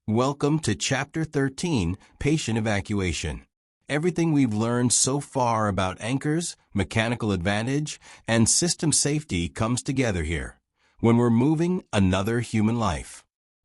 Welcome to Chapter 13, Patient Evacuation. Everything we've learned so far about anchors, mechanical advantage, and system safety comes together here, when we're moving another human life.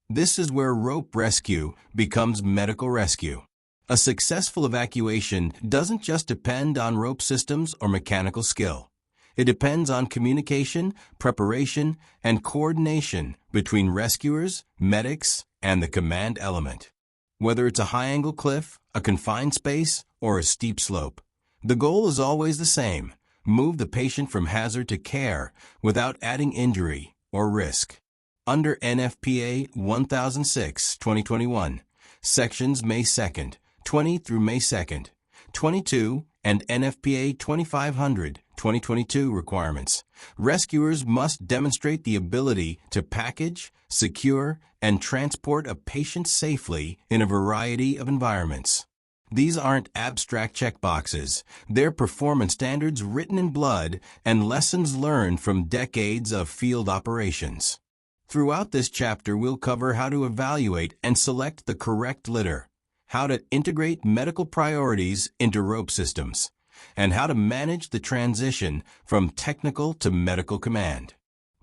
This is where rope rescue becomes medical rescue. A successful evacuation doesn't just depend on rope systems or mechanical skill. It depends on communication, preparation, and coordination between rescuers, medics, and the command element. Whether it's a high-angle cliff, a confined space, or a steep slope, the goal is always the same: move the patient from hazard to care without adding injury or risk. Under NFPA 1006-2021, Sections May 2nd, 20 through May 2nd, 22, and NFPA 2500-2022 requirements, rescuers must demonstrate the ability to package, secure, and transport a patient safely in a variety of environments. These aren't abstract checkboxes. They're performance standards written in blood and lessons learned from decades of field operations. Throughout this chapter, we'll cover how to evaluate and select the correct litter, how to integrate medical priorities into rope systems, and how to manage the transition from technical to medical command.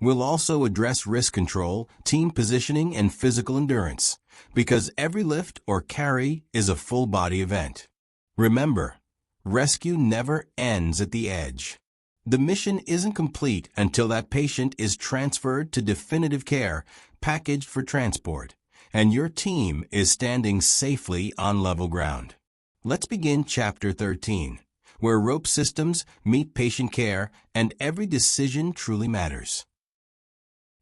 We'll also address risk control, team positioning, and physical endurance, because every lift or carry is a full-body event. Remember, rescue never ends at the edge. The mission isn't complete until that patient is transferred to definitive care, packaged for transport, and your team is standing safely on level ground. Let's begin Chapter 13, where rope systems meet patient care and every decision truly matters.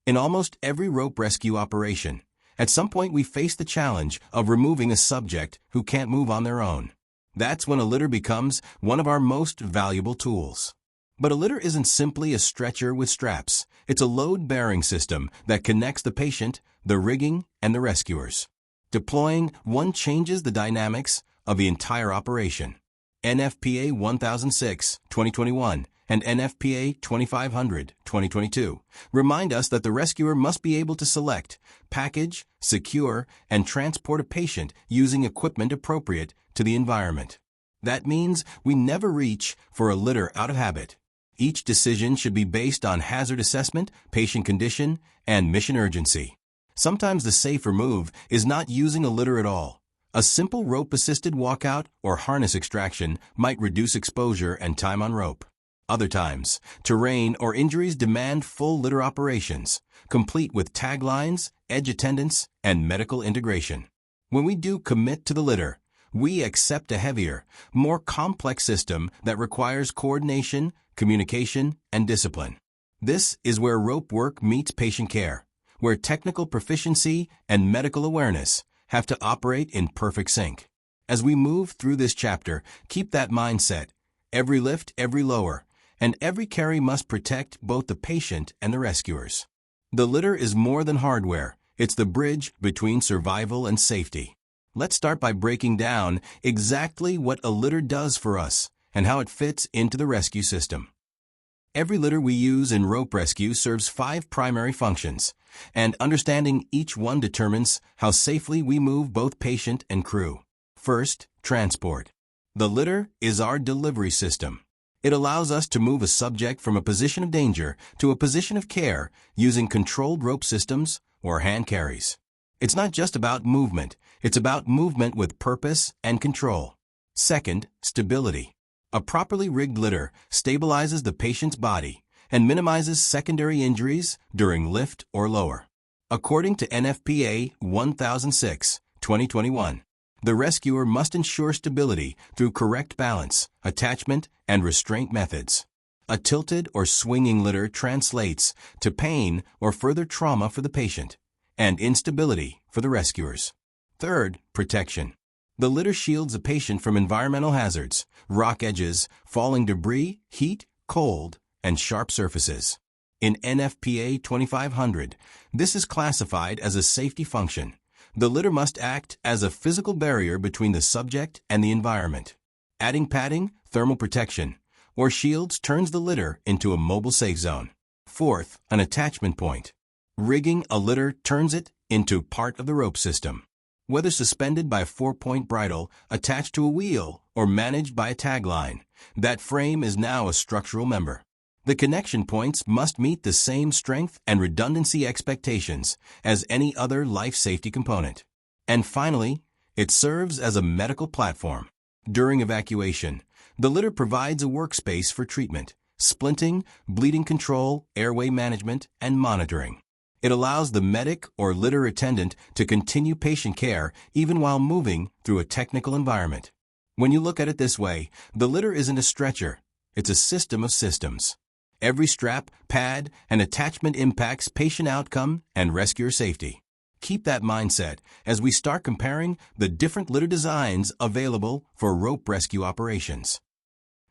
In almost every rope rescue operation, at some point we face the challenge of removing a subject who can't move on their own. That's when a litter becomes one of our most valuable tools. But a litter isn't simply a stretcher with straps. It's a load-bearing system that connects the patient, the rigging, and the rescuers. Deploying one changes the dynamics of the entire operation. NFPA 1006-2021 and NFPA 2500-2022 remind us that the rescuer must be able to select, package, secure, and transport a patient using equipment appropriate to the environment. That means we never reach for a litter out of habit. Each decision should be based on hazard assessment, patient condition, and mission urgency. Sometimes the safer move is not using a litter at all. A simple rope-assisted walkout or harness extraction might reduce exposure and time on rope. Other times, terrain or injuries demand full litter operations, complete with taglines, edge attendants, and medical integration. When we do commit to the litter, we accept a heavier, more complex system that requires coordination, communication, and discipline. This is where rope work meets patient care, where technical proficiency and medical awareness have to operate in perfect sync. As we move through this chapter, keep that mindset. Every lift, every lower, and every carry must protect both the patient and the rescuers. The litter is more than hardware. It's the bridge between survival and safety. Let's start by breaking down exactly what a litter does for us and how it fits into the rescue system. Every litter we use in rope rescue serves 5 primary functions, and understanding each one determines how safely we move both patient and crew. First, transport. The litter is our delivery system. It allows us to move a subject from a position of danger to a position of care using controlled rope systems or hand carries. It's not just about movement, it's about movement with purpose and control. Second, stability. A properly rigged litter stabilizes the patient's body and minimizes secondary injuries during lift or lower. According to NFPA 1006-2021, the rescuer must ensure stability through correct balance, attachment, and restraint methods. A tilted or swinging litter translates to pain or further trauma for the patient, and instability for the rescuers. Third, protection. The litter shields a patient from environmental hazards, rock edges, falling debris, heat, cold, and sharp surfaces. In NFPA 2500, this is classified as a safety function. The litter must act as a physical barrier between the subject and the environment. Adding padding, thermal protection, or shields turns the litter into a mobile safe zone. Fourth, an attachment point. Rigging a litter turns it into part of the rope system. Whether suspended by a 4-point bridle, attached to a wheel, or managed by a tagline, that frame is now a structural member. The connection points must meet the same strength and redundancy expectations as any other life safety component. And finally, it serves as a medical platform. During evacuation, the litter provides a workspace for treatment, splinting, bleeding control, airway management, and monitoring. It allows the medic or litter attendant to continue patient care even while moving through a technical environment. When you look at it this way, the litter isn't a stretcher, it's a system of systems. Every strap, pad, and attachment impacts patient outcome and rescuer safety. Keep that mindset as we start comparing the different litter designs available for rope rescue operations.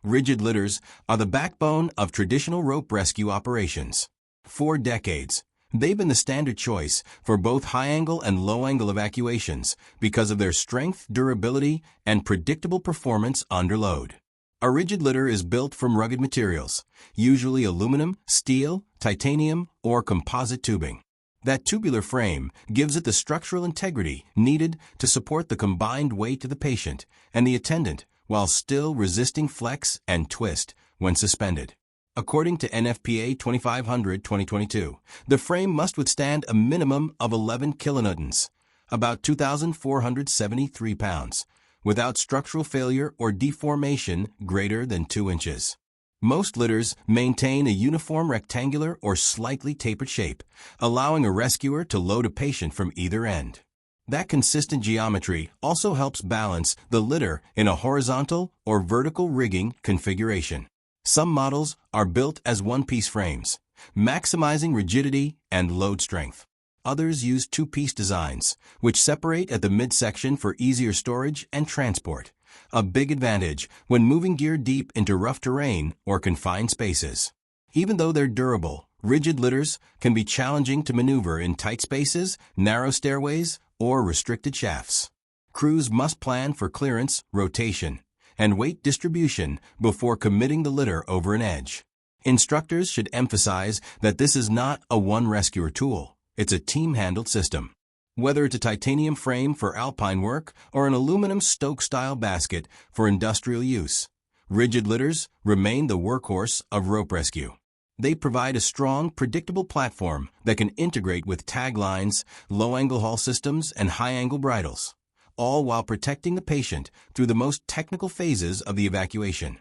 Rigid litters are the backbone of traditional rope rescue operations. For decades, they've been the standard choice for both high-angle and low-angle evacuations because of their strength, durability, and predictable performance under load. A rigid litter is built from rugged materials, usually aluminum, steel, titanium, or composite tubing. That tubular frame gives it the structural integrity needed to support the combined weight of the patient and the attendant while still resisting flex and twist when suspended. According to NFPA 2500-2022, the frame must withstand a minimum of 11 kilonewtons, about 2,473 pounds, without structural failure or deformation greater than 2 inches. Most litters maintain a uniform rectangular or slightly tapered shape, allowing a rescuer to load a patient from either end. That consistent geometry also helps balance the litter in a horizontal or vertical rigging configuration. Some models are built as one-piece frames, maximizing rigidity and load strength. Others use two-piece designs, which separate at the midsection for easier storage and transport, a big advantage when moving gear deep into rough terrain or confined spaces. Even though they're durable, rigid litters can be challenging to maneuver in tight spaces, narrow stairways, or restricted shafts. Crews must plan for clearance, rotation, and weight distribution before committing the litter over an edge. Instructors should emphasize that this is not a one-rescuer tool. It's a team-handled system. Whether it's a titanium frame for alpine work or an aluminum Stoke-style basket for industrial use, rigid litters remain the workhorse of rope rescue. They provide a strong, predictable platform that can integrate with taglines, low-angle haul systems, and high-angle bridles, all while protecting the patient through the most technical phases of the evacuation.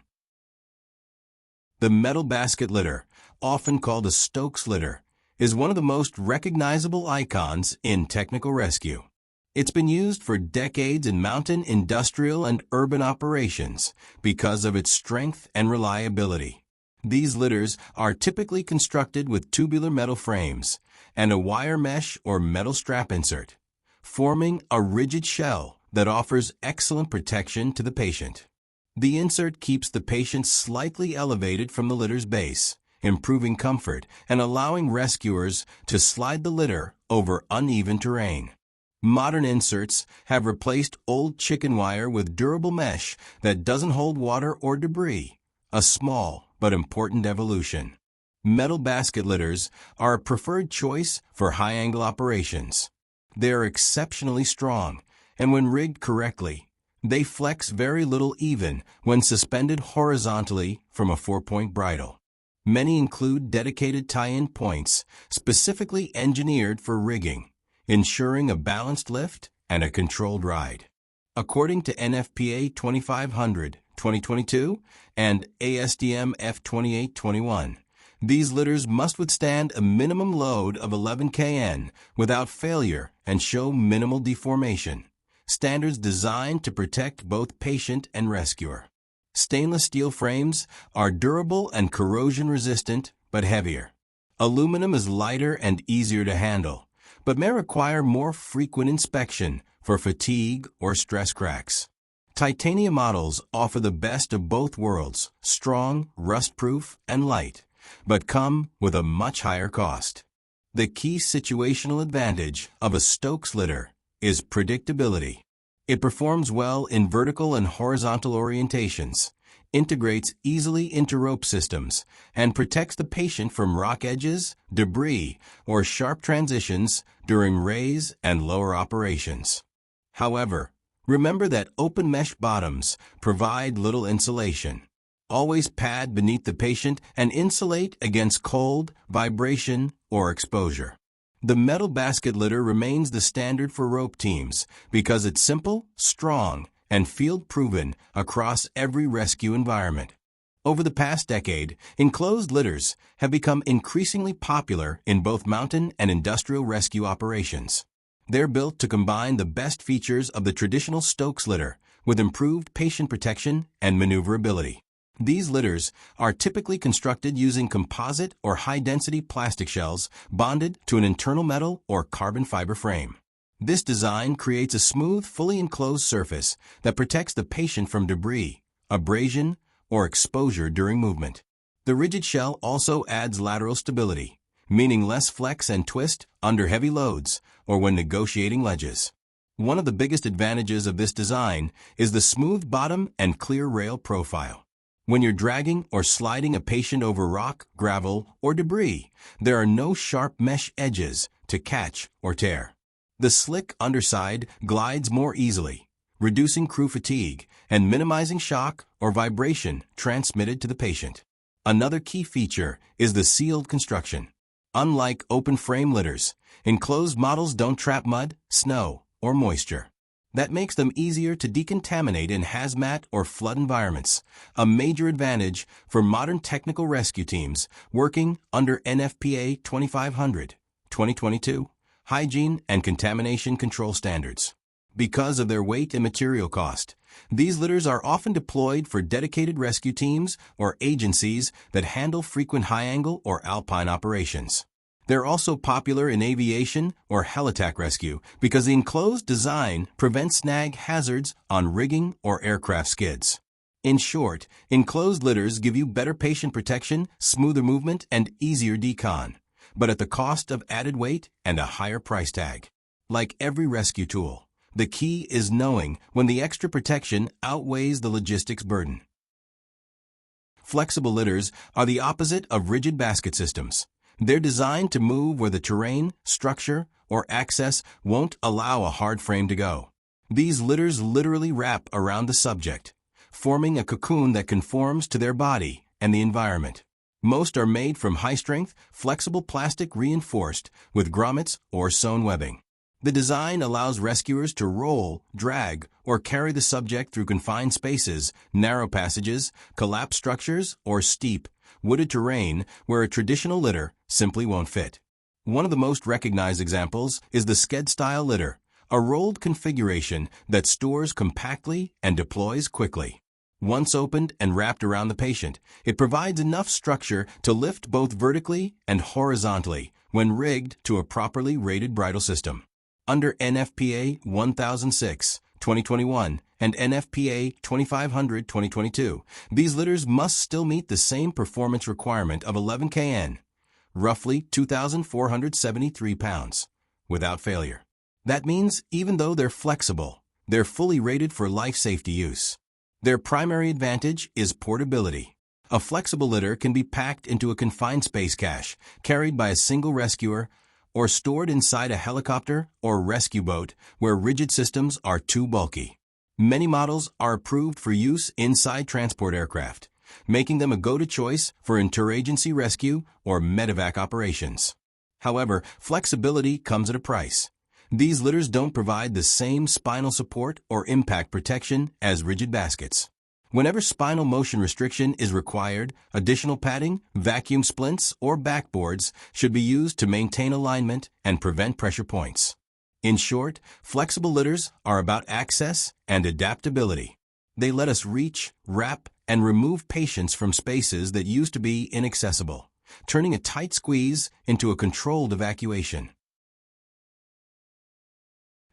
The metal basket litter, often called a Stokes litter, is one of the most recognizable icons in technical rescue. It's been used for decades in mountain, industrial, and urban operations because of its strength and reliability. These litters are typically constructed with tubular metal frames and a wire mesh or metal strap insert, forming a rigid shell that offers excellent protection to the patient. The insert keeps the patient slightly elevated from the litter's base, improving comfort and allowing rescuers to slide the litter over uneven terrain. Modern inserts have replaced old chicken wire with durable mesh that doesn't hold water or debris, a small but important evolution. Metal basket litters are a preferred choice for high-angle operations. They are exceptionally strong, and when rigged correctly, they flex very little even when suspended horizontally from a 4-point bridle. Many include dedicated tie-in points specifically engineered for rigging, ensuring a balanced lift and a controlled ride. According to NFPA 2500-2022 and ASTM F2821, these litters must withstand a minimum load of 11 kN without failure and show minimal deformation, standards designed to protect both patient and rescuer. Stainless steel frames are durable and corrosion-resistant, but heavier. Aluminum is lighter and easier to handle, but may require more frequent inspection for fatigue or stress cracks. Titanium models offer the best of both worlds, strong, rust-proof, and light, but come with a much higher cost. The key situational advantage of a Stokes litter is predictability. It performs well in vertical and horizontal orientations, integrates easily into rope systems, and protects the patient from rock edges, debris, or sharp transitions during raise and lower operations. However, remember that open mesh bottoms provide little insulation. Always pad beneath the patient and insulate against cold, vibration, or exposure. The metal basket litter remains the standard for rope teams because it's simple, strong, and field-proven across every rescue environment. Over the past decade, enclosed litters have become increasingly popular in both mountain and industrial rescue operations. They're built to combine the best features of the traditional Stokes litter with improved patient protection and maneuverability. These litters are typically constructed using composite or high-density plastic shells bonded to an internal metal or carbon fiber frame. This design creates a smooth, fully enclosed surface that protects the patient from debris, abrasion, or exposure during movement. The rigid shell also adds lateral stability, meaning less flex and twist under heavy loads or when negotiating ledges. One of the biggest advantages of this design is the smooth bottom and clear rail profile. When you're dragging or sliding a patient over rock, gravel, or debris, there are no sharp mesh edges to catch or tear. The slick underside glides more easily, reducing crew fatigue and minimizing shock or vibration transmitted to the patient. Another key feature is the sealed construction. Unlike open frame litters, enclosed models don't trap mud, snow, or moisture. That makes them easier to decontaminate in hazmat or flood environments, a major advantage for modern technical rescue teams working under NFPA 2500/2022 hygiene and contamination control standards. Because of their weight and material cost, these litters are often deployed for dedicated rescue teams or agencies that handle frequent high-angle or alpine operations. They're also popular in aviation or heli-tac rescue because the enclosed design prevents snag hazards on rigging or aircraft skids. In short, enclosed litters give you better patient protection, smoother movement, and easier decon, but at the cost of added weight and a higher price tag. Like every rescue tool, the key is knowing when the extra protection outweighs the logistics burden. Flexible litters are the opposite of rigid basket systems. They're designed to move where the terrain, structure, or access won't allow a hard frame to go. These litters literally wrap around the subject, forming a cocoon that conforms to their body and the environment. Most are made from high-strength, flexible plastic reinforced with grommets or sewn webbing. The design allows rescuers to roll, drag, or carry the subject through confined spaces, narrow passages, collapsed structures, or steep, wooded terrain where a traditional litter simply won't fit. One of the most recognized examples is the sked-style litter, a rolled configuration that stores compactly and deploys quickly. Once opened and wrapped around the patient, it provides enough structure to lift both vertically and horizontally when rigged to a properly rated bridle system. Under NFPA 1006/2021 and NFPA 2500/2022, these litters must still meet the same performance requirement of 11 kN, roughly 2,473 pounds, without failure. That means even though they're flexible, they're fully rated for life safety use. Their primary advantage is portability. A flexible litter can be packed into a confined space cache, carried by a single rescuer, or stored inside a helicopter or rescue boat where rigid systems are too bulky. Many models are approved for use inside transport aircraft, making them a go-to choice for interagency rescue or medevac operations. However, flexibility comes at a price. These litters don't provide the same spinal support or impact protection as rigid baskets. Whenever spinal motion restriction is required, additional padding, vacuum splints, or backboards should be used to maintain alignment and prevent pressure points. In short, flexible litters are about access and adaptability. They let us reach, wrap, and remove patients from spaces that used to be inaccessible, turning a tight squeeze into a controlled evacuation.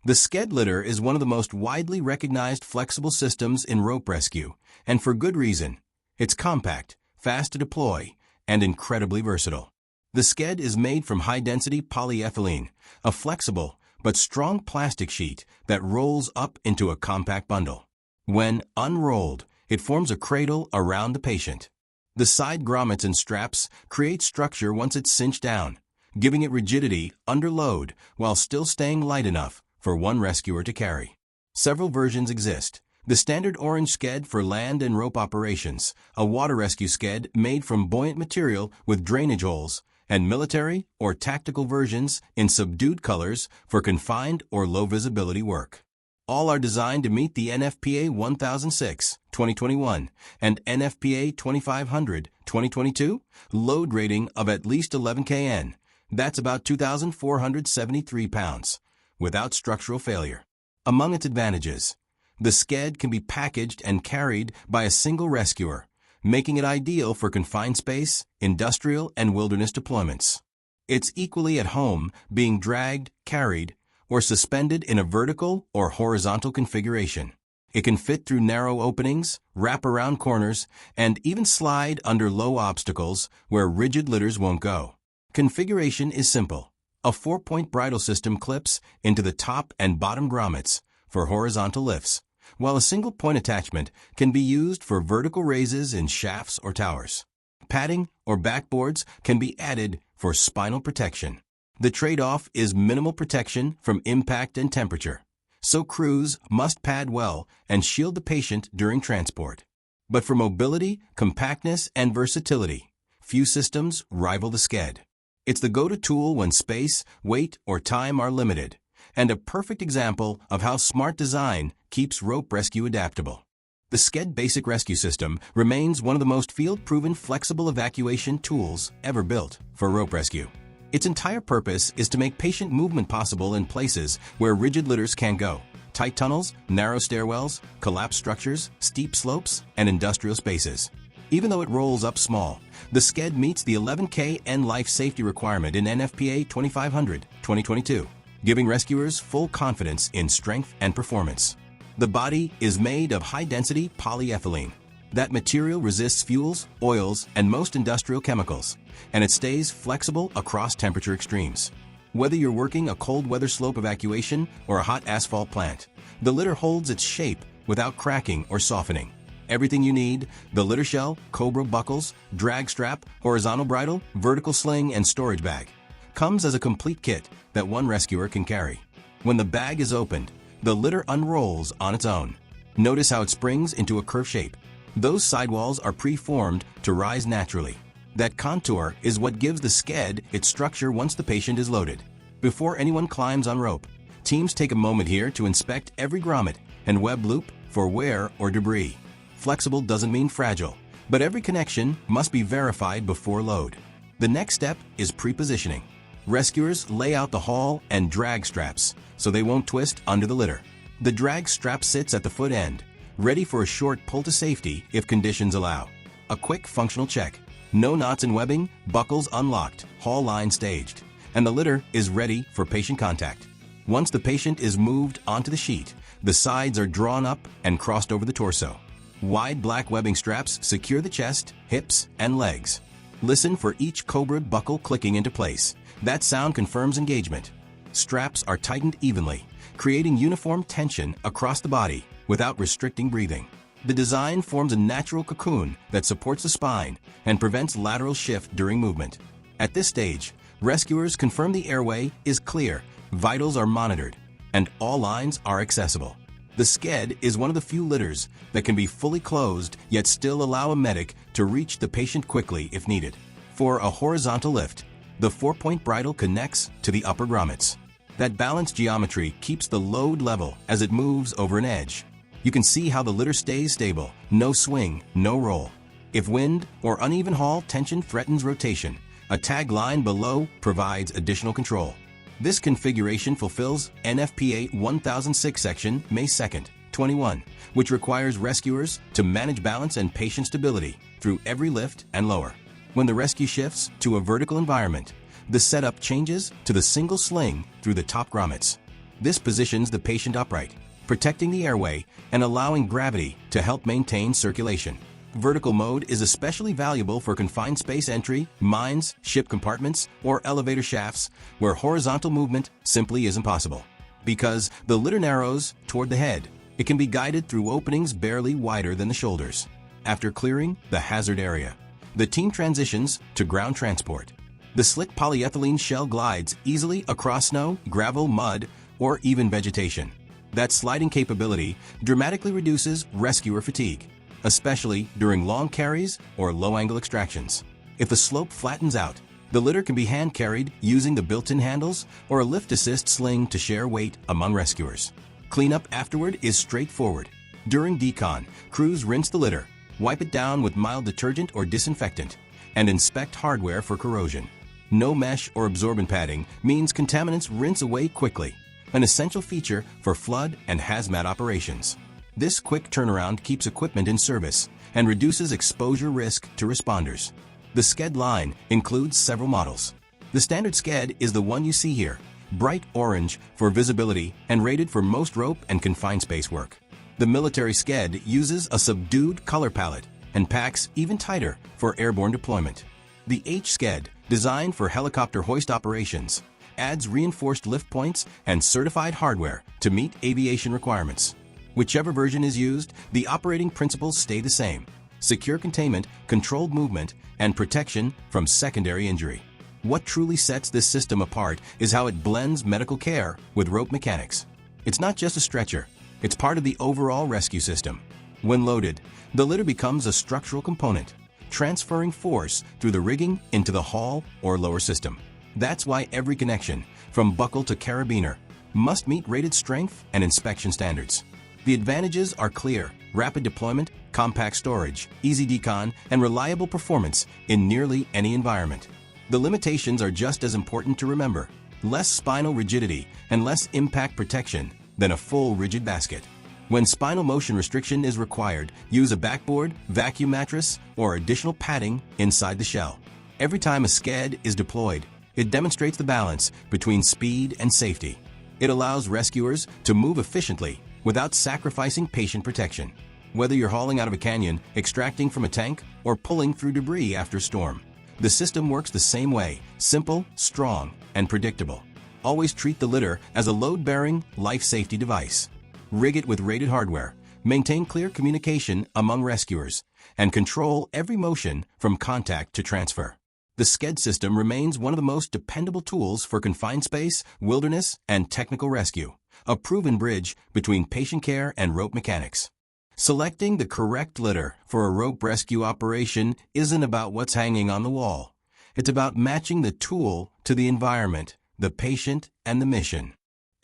The sked litter is one of the most widely recognized flexible systems in rope rescue, and for good reason. It's compact, fast to deploy, and incredibly versatile. The sked is made from high-density polyethylene, a flexible but strong plastic sheet that rolls up into a compact bundle. When unrolled, it forms a cradle around the patient. The side grommets and straps create structure once it's cinched down, giving it rigidity under load while still staying light enough for one rescuer to carry. Several versions exist. The standard orange sked for land and rope operations, a water rescue sked made from buoyant material with drainage holes, and military or tactical versions in subdued colors for confined or low visibility work. All are designed to meet the NFPA 1006, 2021, and NFPA 2500, 2022 load rating of at least 11 kN. That's about 2,473 pounds, without structural failure. Among its advantages, the sked can be packaged and carried by a single rescuer, making it ideal for confined space, industrial, and wilderness deployments. It's equally at home being dragged, carried, or suspended in a vertical or horizontal configuration. It can fit through narrow openings, wrap around corners, and even slide under low obstacles where rigid litters won't go. Configuration is simple. A 4-point bridle system clips into the top and bottom grommets for horizontal lifts, while a single point attachment can be used for vertical raises in shafts or towers. Padding or backboards can be added for spinal protection. The trade-off is minimal protection from impact and temperature, so crews must pad well and shield the patient during transport. But for mobility, compactness, and versatility, few systems rival the sked. It's the go-to tool when space, weight, or time are limited, and a perfect example of how smart design keeps rope rescue adaptable. The sked Basic Rescue System remains one of the most field-proven flexible evacuation tools ever built for rope rescue. Its entire purpose is to make patient movement possible in places where rigid litters can't go: tight tunnels, narrow stairwells, collapsed structures, steep slopes, and industrial spaces. Even though it rolls up small, the sked meets the 11 kN life safety requirement in NFPA 2500, 2022, giving rescuers full confidence in strength and performance. The body is made of high-density polyethylene. That material resists fuels, oils, and most industrial chemicals, and it stays flexible across temperature extremes. Whether you're working a cold weather slope evacuation or a hot asphalt plant, the litter holds its shape without cracking or softening. Everything you need: the litter shell, cobra buckles, drag strap, horizontal bridle, vertical sling, and storage bag, comes as a complete kit that one rescuer can carry. When the bag is opened, the litter unrolls on its own. Notice how it springs into a curved shape. Those sidewalls are pre-formed to rise naturally. That contour is what gives the sked its structure once the patient is loaded. Before anyone climbs on rope, teams take a moment here to inspect every grommet and web loop for wear or debris. Flexible doesn't mean fragile, but every connection must be verified before load. The next step is pre-positioning. Rescuers lay out the haul and drag straps so they won't twist under the litter. The drag strap sits at the foot end, ready for a short pull to safety if conditions allow. A quick functional check. No knots in webbing, buckles unlocked, haul line staged, and the litter is ready for patient contact. Once the patient is moved onto the sheet, the sides are drawn up and crossed over the torso. Wide black webbing straps secure the chest, hips, and legs. Listen for each cobra buckle clicking into place. That sound confirms engagement. Straps are tightened evenly, creating uniform tension across the body without restricting breathing. The design forms a natural cocoon that supports the spine and prevents lateral shift during movement. At this stage, rescuers confirm the airway is clear, vitals are monitored, and all lines are accessible. The sked is one of the few litters that can be fully closed yet still allow a medic to reach the patient quickly if needed. For a horizontal lift, the 4-point bridle connects to the upper grommets. That balanced geometry keeps the load level as it moves over an edge. You can see how the litter stays stable, no swing, no roll. If wind or uneven haul tension threatens rotation, a tag line below provides additional control. This configuration fulfills NFPA 1006 section May 2nd, 21, which requires rescuers to manage balance and patient stability through every lift and lower. When the rescue shifts to a vertical environment, the setup changes to the single sling through the top grommets. This positions the patient upright, protecting the airway and allowing gravity to help maintain circulation. Vertical mode is especially valuable for confined space entry, mines, ship compartments, or elevator shafts where horizontal movement simply isn't possible. Because the litter narrows toward the head, it can be guided through openings barely wider than the shoulders. After clearing the hazard area, the team transitions to ground transport. The slick polyethylene shell glides easily across snow, gravel, mud, or even vegetation. That sliding capability dramatically reduces rescuer fatigue, especially during long carries or low-angle extractions. If the slope flattens out, the litter can be hand-carried using the built-in handles or a lift-assist sling to share weight among rescuers. Cleanup afterward is straightforward. During decon, crews rinse the litter, wipe it down with mild detergent or disinfectant, and inspect hardware for corrosion. No mesh or absorbent padding means contaminants rinse away quickly, an essential feature for flood and hazmat operations. This quick turnaround keeps equipment in service and reduces exposure risk to responders. The SCED line includes several models. The standard SCED is the one you see here, bright orange for visibility and rated for most rope and confined space work. The military SCED uses a subdued color palette and packs even tighter for airborne deployment. The H-SCED, designed for helicopter hoist operations, adds reinforced lift points and certified hardware to meet aviation requirements. Whichever version is used, the operating principles stay the same: secure containment, controlled movement, and protection from secondary injury. What truly sets this system apart is how it blends medical care with rope mechanics. It's not just a stretcher, it's part of the overall rescue system. When loaded, the litter becomes a structural component, transferring force through the rigging into the hull or lower system. That's why every connection, from buckle to carabiner, must meet rated strength and inspection standards. The advantages are clear: rapid deployment, compact storage, easy decon, and reliable performance in nearly any environment. The limitations are just as important to remember: less spinal rigidity and less impact protection than a full rigid basket. When spinal motion restriction is required, use a backboard, vacuum mattress, or additional padding inside the shell. Every time a SCED is deployed, it demonstrates the balance between speed and safety. It allows rescuers to move efficiently without sacrificing patient protection. Whether you're hauling out of a canyon, extracting from a tank, or pulling through debris after a storm, the system works the same way: simple, strong, and predictable. Always treat the litter as a load-bearing, life safety device. Rig it with rated hardware, maintain clear communication among rescuers, and control every motion from contact to transfer. The SCED system remains one of the most dependable tools for confined space, wilderness, and technical rescue, a proven bridge between patient care and rope mechanics. Selecting the correct litter for a rope rescue operation isn't about what's hanging on the wall. It's about matching the tool to the environment, the patient, and the mission.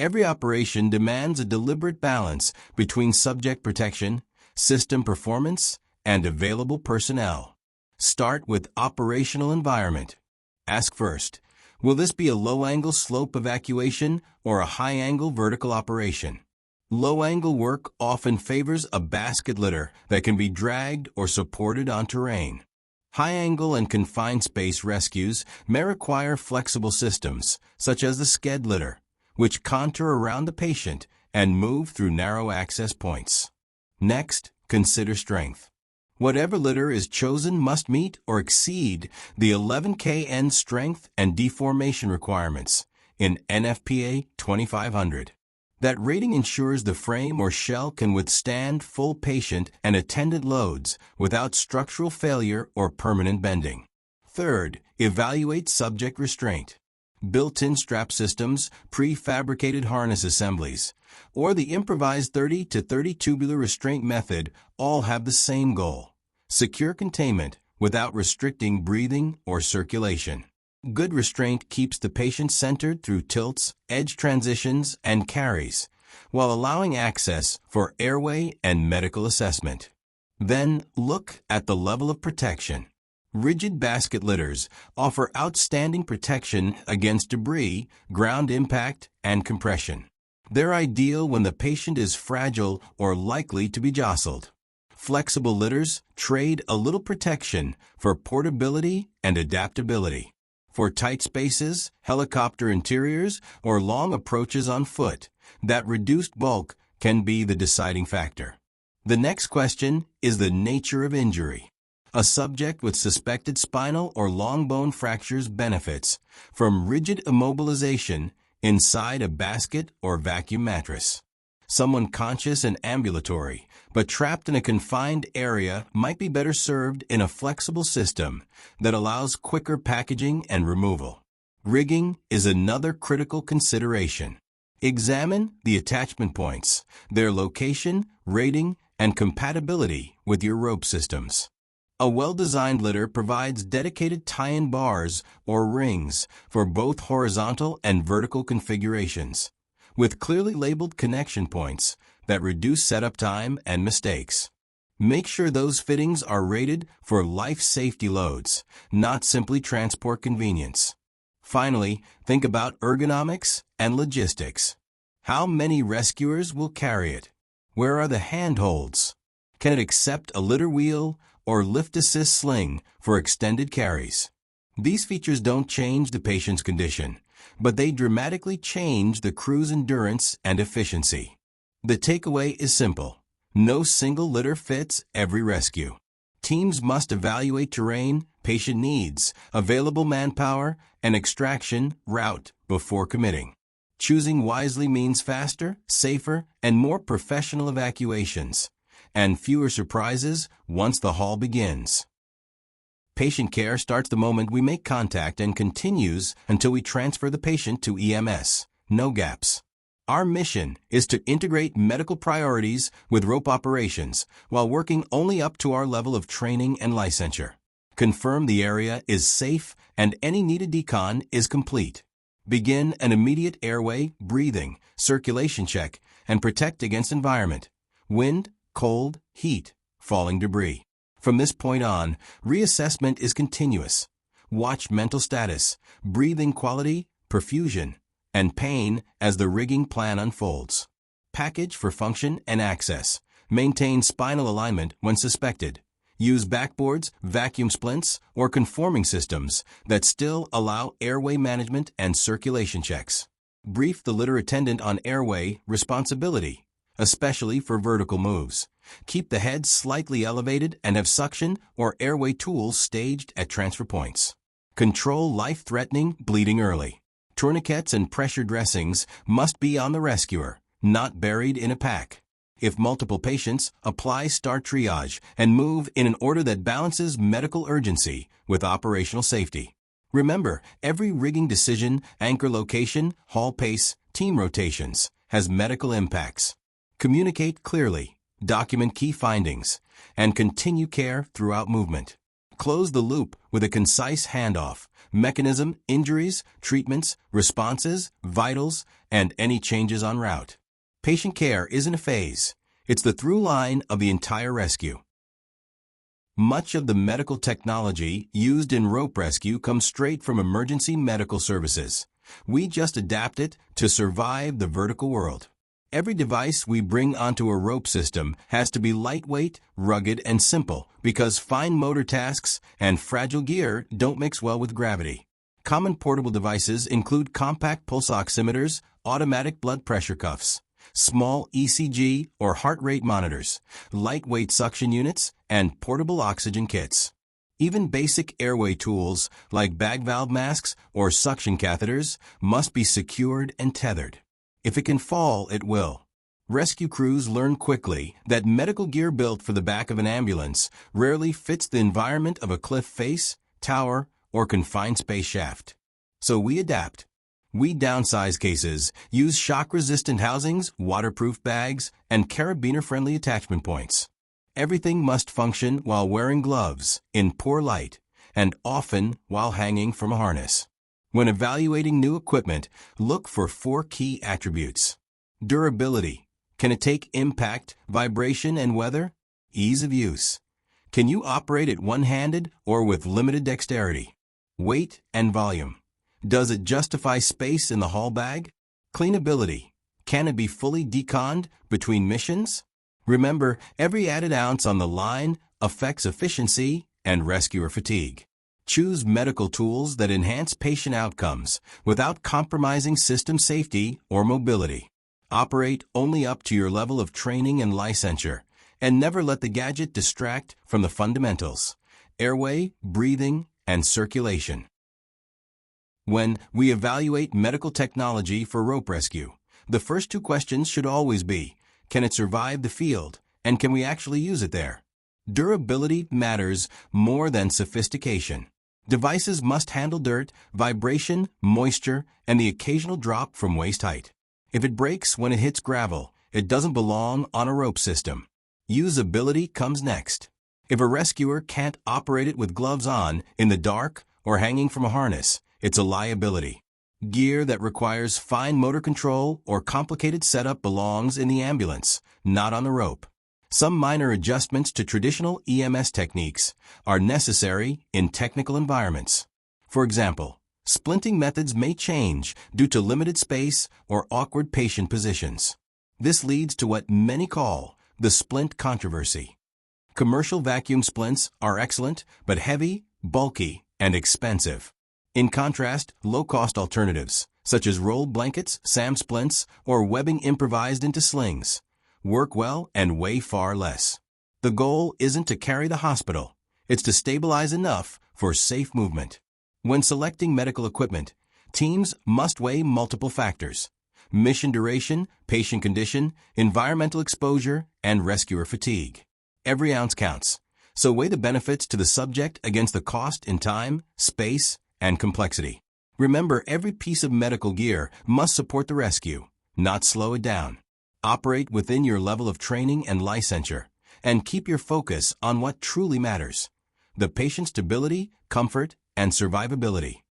Every operation demands a deliberate balance between subject protection, system performance, and available personnel. Start with operational environment. Ask first: will this be a low-angle slope evacuation or a high-angle vertical operation? Low-angle work often favors a basket litter that can be dragged or supported on terrain. High-angle and confined space rescues may require flexible systems, such as the SCED litter, which contour around the patient and move through narrow access points. Next, consider strength. Whatever litter is chosen must meet or exceed the 11 kN strength and deformation requirements in NFPA 2500. That rating ensures the frame or shell can withstand full patient and attendant loads without structural failure or permanent bending. Third, evaluate subject restraint. Built-in strap systems, prefabricated harness assemblies, or the improvised 30 to 30 tubular restraint method all have the same goal: secure containment without restricting breathing or circulation. Good restraint keeps the patient centered through tilts, edge transitions, and carries, while allowing access for airway and medical assessment. Then look at the level of protection. Rigid basket litters offer outstanding protection against debris, ground impact, and compression. They're ideal when the patient is fragile or likely to be jostled. Flexible litters trade a little protection for portability and adaptability. For tight spaces, helicopter interiors, or long approaches on foot, that reduced bulk can be the deciding factor. The next question is the nature of injury. A subject with suspected spinal or long bone fractures benefits from rigid immobilization inside a basket or vacuum mattress. Someone conscious and ambulatory, but trapped in a confined area might be better served in a flexible system that allows quicker packaging and removal. Rigging is another critical consideration. Examine the attachment points, their location, rating, and compatibility with your rope systems. A well-designed litter provides dedicated tie-in bars or rings for both horizontal and vertical configurations, with clearly labeled connection points that reduce setup time and mistakes. Make sure those fittings are rated for life safety loads, not simply transport convenience. Finally, think about ergonomics and logistics. How many rescuers will carry it? Where are the handholds? Can it accept a litter wheel or lift assist sling for extended carries? These features don't change the patient's condition, but they dramatically change the crew's endurance and efficiency. The takeaway is simple. No single litter fits every rescue. Teams must evaluate terrain, patient needs, available manpower, and extraction route before committing. Choosing wisely means faster, safer, and more professional evacuations, and fewer surprises once the haul begins. Patient care starts the moment we make contact and continues until we transfer the patient to EMS. No gaps. Our mission is to integrate medical priorities with rope operations while working only up to our level of training and licensure. Confirm the area is safe and any needed decon is complete. Begin an immediate airway, breathing, circulation check, and protect against environment, wind, cold, heat, falling debris. From this point on, reassessment is continuous. Watch mental status, breathing quality, perfusion, and pain as the rigging plan unfolds. Package for function and access. Maintain spinal alignment when suspected. Use backboards, vacuum splints, or conforming systems that still allow airway management and circulation checks. Brief the litter attendant on airway responsibility, especially for vertical moves. Keep the head slightly elevated and have suction or airway tools staged at transfer points. Control life-threatening bleeding early. Tourniquets and pressure dressings must be on the rescuer, not buried in a pack. If multiple patients, apply STAR triage and move in an order that balances medical urgency with operational safety. Remember, every rigging decision, anchor location, haul pace, team rotations has medical impacts. Communicate clearly, document key findings, and continue care throughout movement. Close the loop with a concise handoff, mechanism, injuries, treatments, responses, vitals, and any changes en route. Patient care isn't a phase. It's the through line of the entire rescue. Much of the medical technology used in rope rescue comes straight from emergency medical services. We just adapt it to survive the vertical world. Every device we bring onto a rope system has to be lightweight, rugged, and simple because fine motor tasks and fragile gear don't mix well with gravity. Common portable devices include compact pulse oximeters, automatic blood pressure cuffs, small ECG or heart rate monitors, lightweight suction units, and portable oxygen kits. Even basic airway tools like bag valve masks or suction catheters must be secured and tethered. If it can fall, it will. Rescue crews learn quickly that medical gear built for the back of an ambulance rarely fits the environment of a cliff face, tower, or confined space shaft. So we adapt. We downsize cases, use shock-resistant housings, waterproof bags, and carabiner-friendly attachment points. Everything must function while wearing gloves, in poor light, and often while hanging from a harness. When evaluating new equipment, look for 4 key attributes. Durability. Can it take impact, vibration, and weather? Ease of use. Can you operate it one-handed or with limited dexterity? Weight and volume. Does it justify space in the haul bag? Cleanability. Can it be fully deconned between missions? Remember, every added ounce on the line affects efficiency and rescuer fatigue. Choose medical tools that enhance patient outcomes without compromising system safety or mobility. Operate only up to your level of training and licensure, and never let the gadget distract from the fundamentals: airway, breathing, and circulation. When we evaluate medical technology for rope rescue, the first 2 questions should always be, can it survive the field, and can we actually use it there? Durability matters more than sophistication. Devices must handle dirt, vibration, moisture, and the occasional drop from waist height. If it breaks when it hits gravel, it doesn't belong on a rope system. Usability comes next. If a rescuer can't operate it with gloves on, in the dark, or hanging from a harness, it's a liability. Gear that requires fine motor control or complicated setup belongs in the ambulance, not on the rope. Some minor adjustments to traditional EMS techniques are necessary in technical environments. For example, splinting methods may change due to limited space or awkward patient positions. This leads to what many call the splint controversy. Commercial vacuum splints are excellent, but heavy, bulky, and expensive. In contrast, low-cost alternatives, such as rolled blankets, SAM splints, or webbing improvised into slings, work well and weigh far less. The goal isn't to carry the hospital, it's to stabilize enough for safe movement. When selecting medical equipment, teams must weigh multiple factors: mission duration, patient condition, environmental exposure, and rescuer fatigue. Every ounce counts, so weigh the benefits to the subject against the cost in time, space, and complexity. Remember, every piece of medical gear must support the rescue, not slow it down. Operate within your level of training and licensure, and keep your focus on what truly matters: the patient's stability, comfort, and survivability.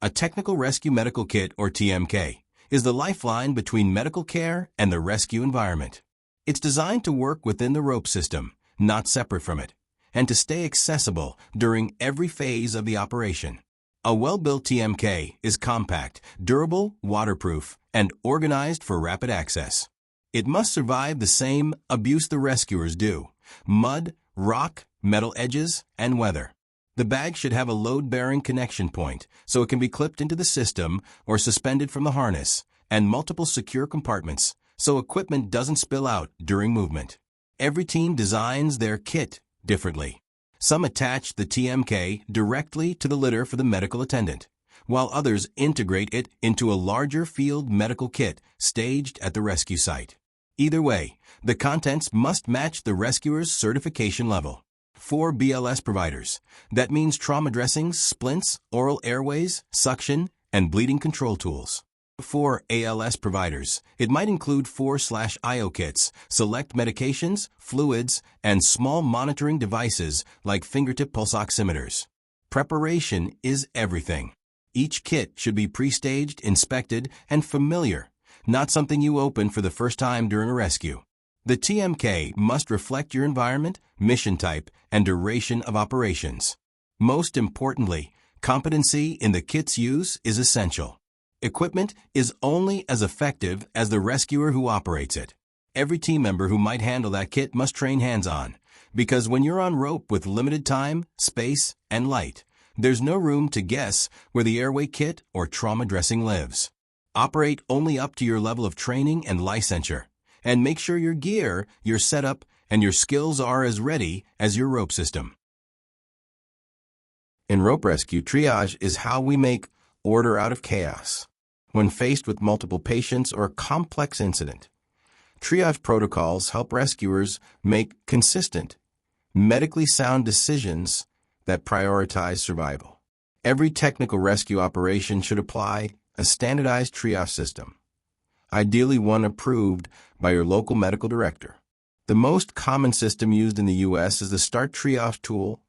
A Technical Rescue Medical Kit, or TMK, is the lifeline between medical care and the rescue environment. It's designed to work within the rope system, not separate from it, and to stay accessible during every phase of the operation. A well-built TMK is compact, durable, waterproof, and organized for rapid access. It must survive the same abuse the rescuers do: mud, rock, metal edges, and weather. The bag should have a load-bearing connection point, so it can be clipped into the system or suspended from the harness, and multiple secure compartments, so equipment doesn't spill out during movement. Every team designs their kit differently. Some attach the TMK directly to the litter for the medical attendant, while others integrate it into a larger field medical kit staged at the rescue site. Either way, the contents must match the rescuer's certification level. 4 BLS providers. That means trauma dressings, splints, oral airways, suction, and bleeding control tools. 4 ALS providers. It might include 4/IO kits, select medications, fluids, and small monitoring devices like fingertip pulse oximeters. Preparation is everything. Each kit should be pre-staged, inspected, and familiar, not something you open for the first time during a rescue. The TMK must reflect your environment, mission type, and duration of operations. Most importantly, competency in the kit's use is essential. Equipment is only as effective as the rescuer who operates it. Every team member who might handle that kit must train hands-on, because when you're on rope with limited time, space, and light, there's no room to guess where the airway kit or trauma dressing lives. Operate only up to your level of training and licensure, and make sure your gear, your setup, and your skills are as ready as your rope system. In rope rescue, triage is how we make order out of chaos. When faced with multiple patients or a complex incident, triage protocols help rescuers make consistent, medically sound decisions that prioritize survival. Every technical rescue operation should apply a standardized triage system, ideally one approved by your local medical director. The most common system used in the U.S. is the START triage tool,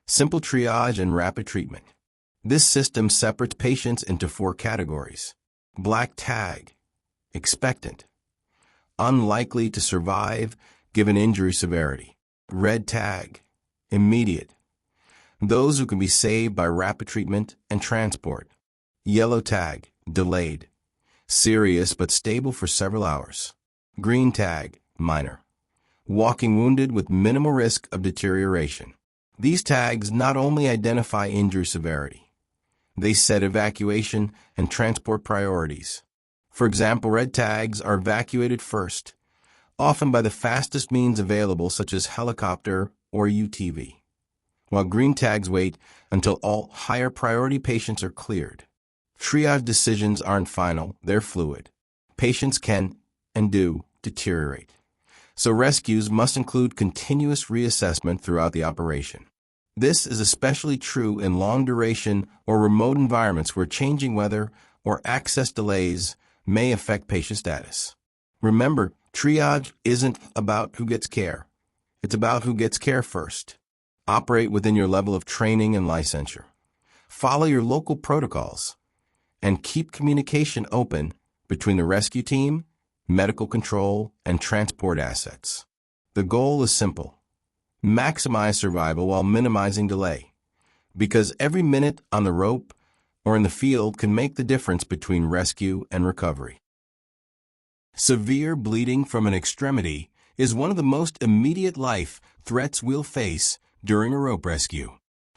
simple triage, and rapid treatment. This system separates patients into 4 categories: black tag, expectant, unlikely to survive given injury severity; red tag, immediate, those who can be saved by rapid treatment and transport; yellow tag, delayed, serious but stable for several hours; green tag, minor, walking wounded with minimal risk of deterioration. These tags not only identify injury severity, they set evacuation and transport priorities. For example, red tags are evacuated first, often by the fastest means available such as helicopter or UTV, while green tags wait until all higher priority patients are cleared. Triage decisions aren't final, they're fluid. Patients can and do deteriorate, so rescues must include continuous reassessment throughout the operation. This is especially true in long-duration or remote environments where changing weather or access delays may affect patient status. Remember, triage isn't about who gets care. It's about who gets care first. Operate within your level of training and licensure. Follow your local protocols. And keep communication open between the rescue team, medical control, and transport assets. The goal is simple. Maximize survival while minimizing delay. Because every minute on the rope or in the field can make the difference between rescue and recovery. Severe bleeding from an extremity is one of the most immediate life threats we'll face during a rope rescue.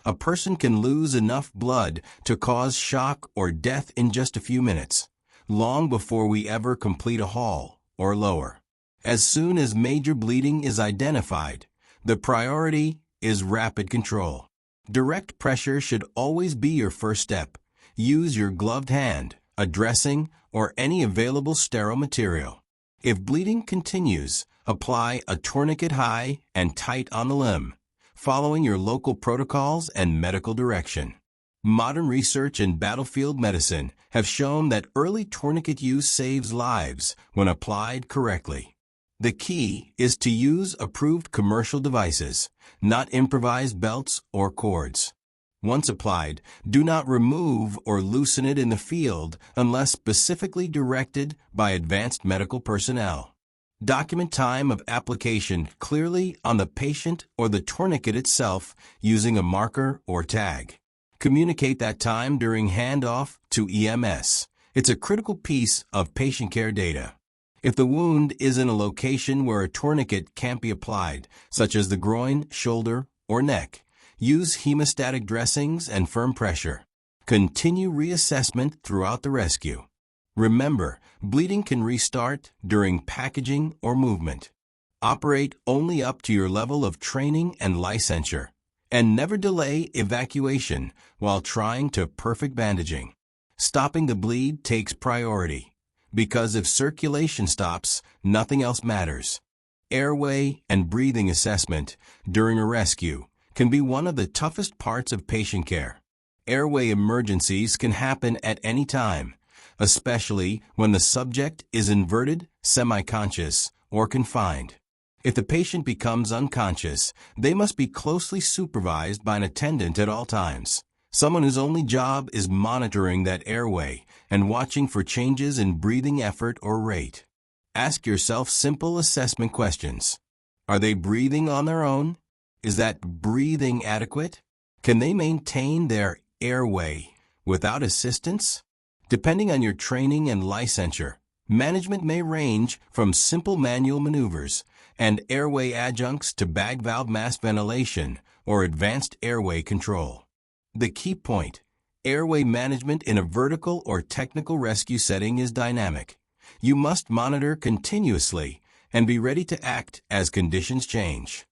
A person can lose enough blood to cause shock or death in just a few minutes, long before we ever complete a haul or lower. As soon as major bleeding is identified, the priority is rapid control. Direct pressure should always be your first step. Use your gloved hand, a dressing, or any available sterile material. If bleeding continues, apply a tourniquet high and tight on the limb, following your local protocols and medical direction. Modern research in battlefield medicine have shown that early tourniquet use saves lives when applied correctly. The key is to use approved commercial devices, not improvised belts or cords. Once applied, do not remove or loosen it in the field unless specifically directed by advanced medical personnel. Document time of application clearly on the patient or the tourniquet itself using a marker or tag. Communicate that time during handoff to EMS. It's a critical piece of patient care data. If the wound is in a location where a tourniquet can't be applied, such as the groin, shoulder, or neck, use hemostatic dressings and firm pressure. Continue reassessment throughout the rescue. Remember, bleeding can restart during packaging or movement. Operate only up to your level of training and licensure, and never delay evacuation while trying to perfect bandaging. Stopping the bleed takes priority, because if circulation stops, nothing else matters. Airway and breathing assessment during a rescue can be one of the toughest parts of patient care. Airway emergencies can happen at any time, especially when the subject is inverted, semi-conscious, or confined. If the patient becomes unconscious, they must be closely supervised by an attendant at all times, someone whose only job is monitoring that airway and watching for changes in breathing effort or rate. Ask yourself simple assessment questions. Are they breathing on their own? Is that breathing adequate? Can they maintain their airway without assistance? Depending on your training and licensure, management may range from simple manual maneuvers and airway adjuncts to bag valve mask ventilation or advanced airway control. The key point: airway management in a vertical or technical rescue setting is dynamic. You must monitor continuously and be ready to act as conditions change.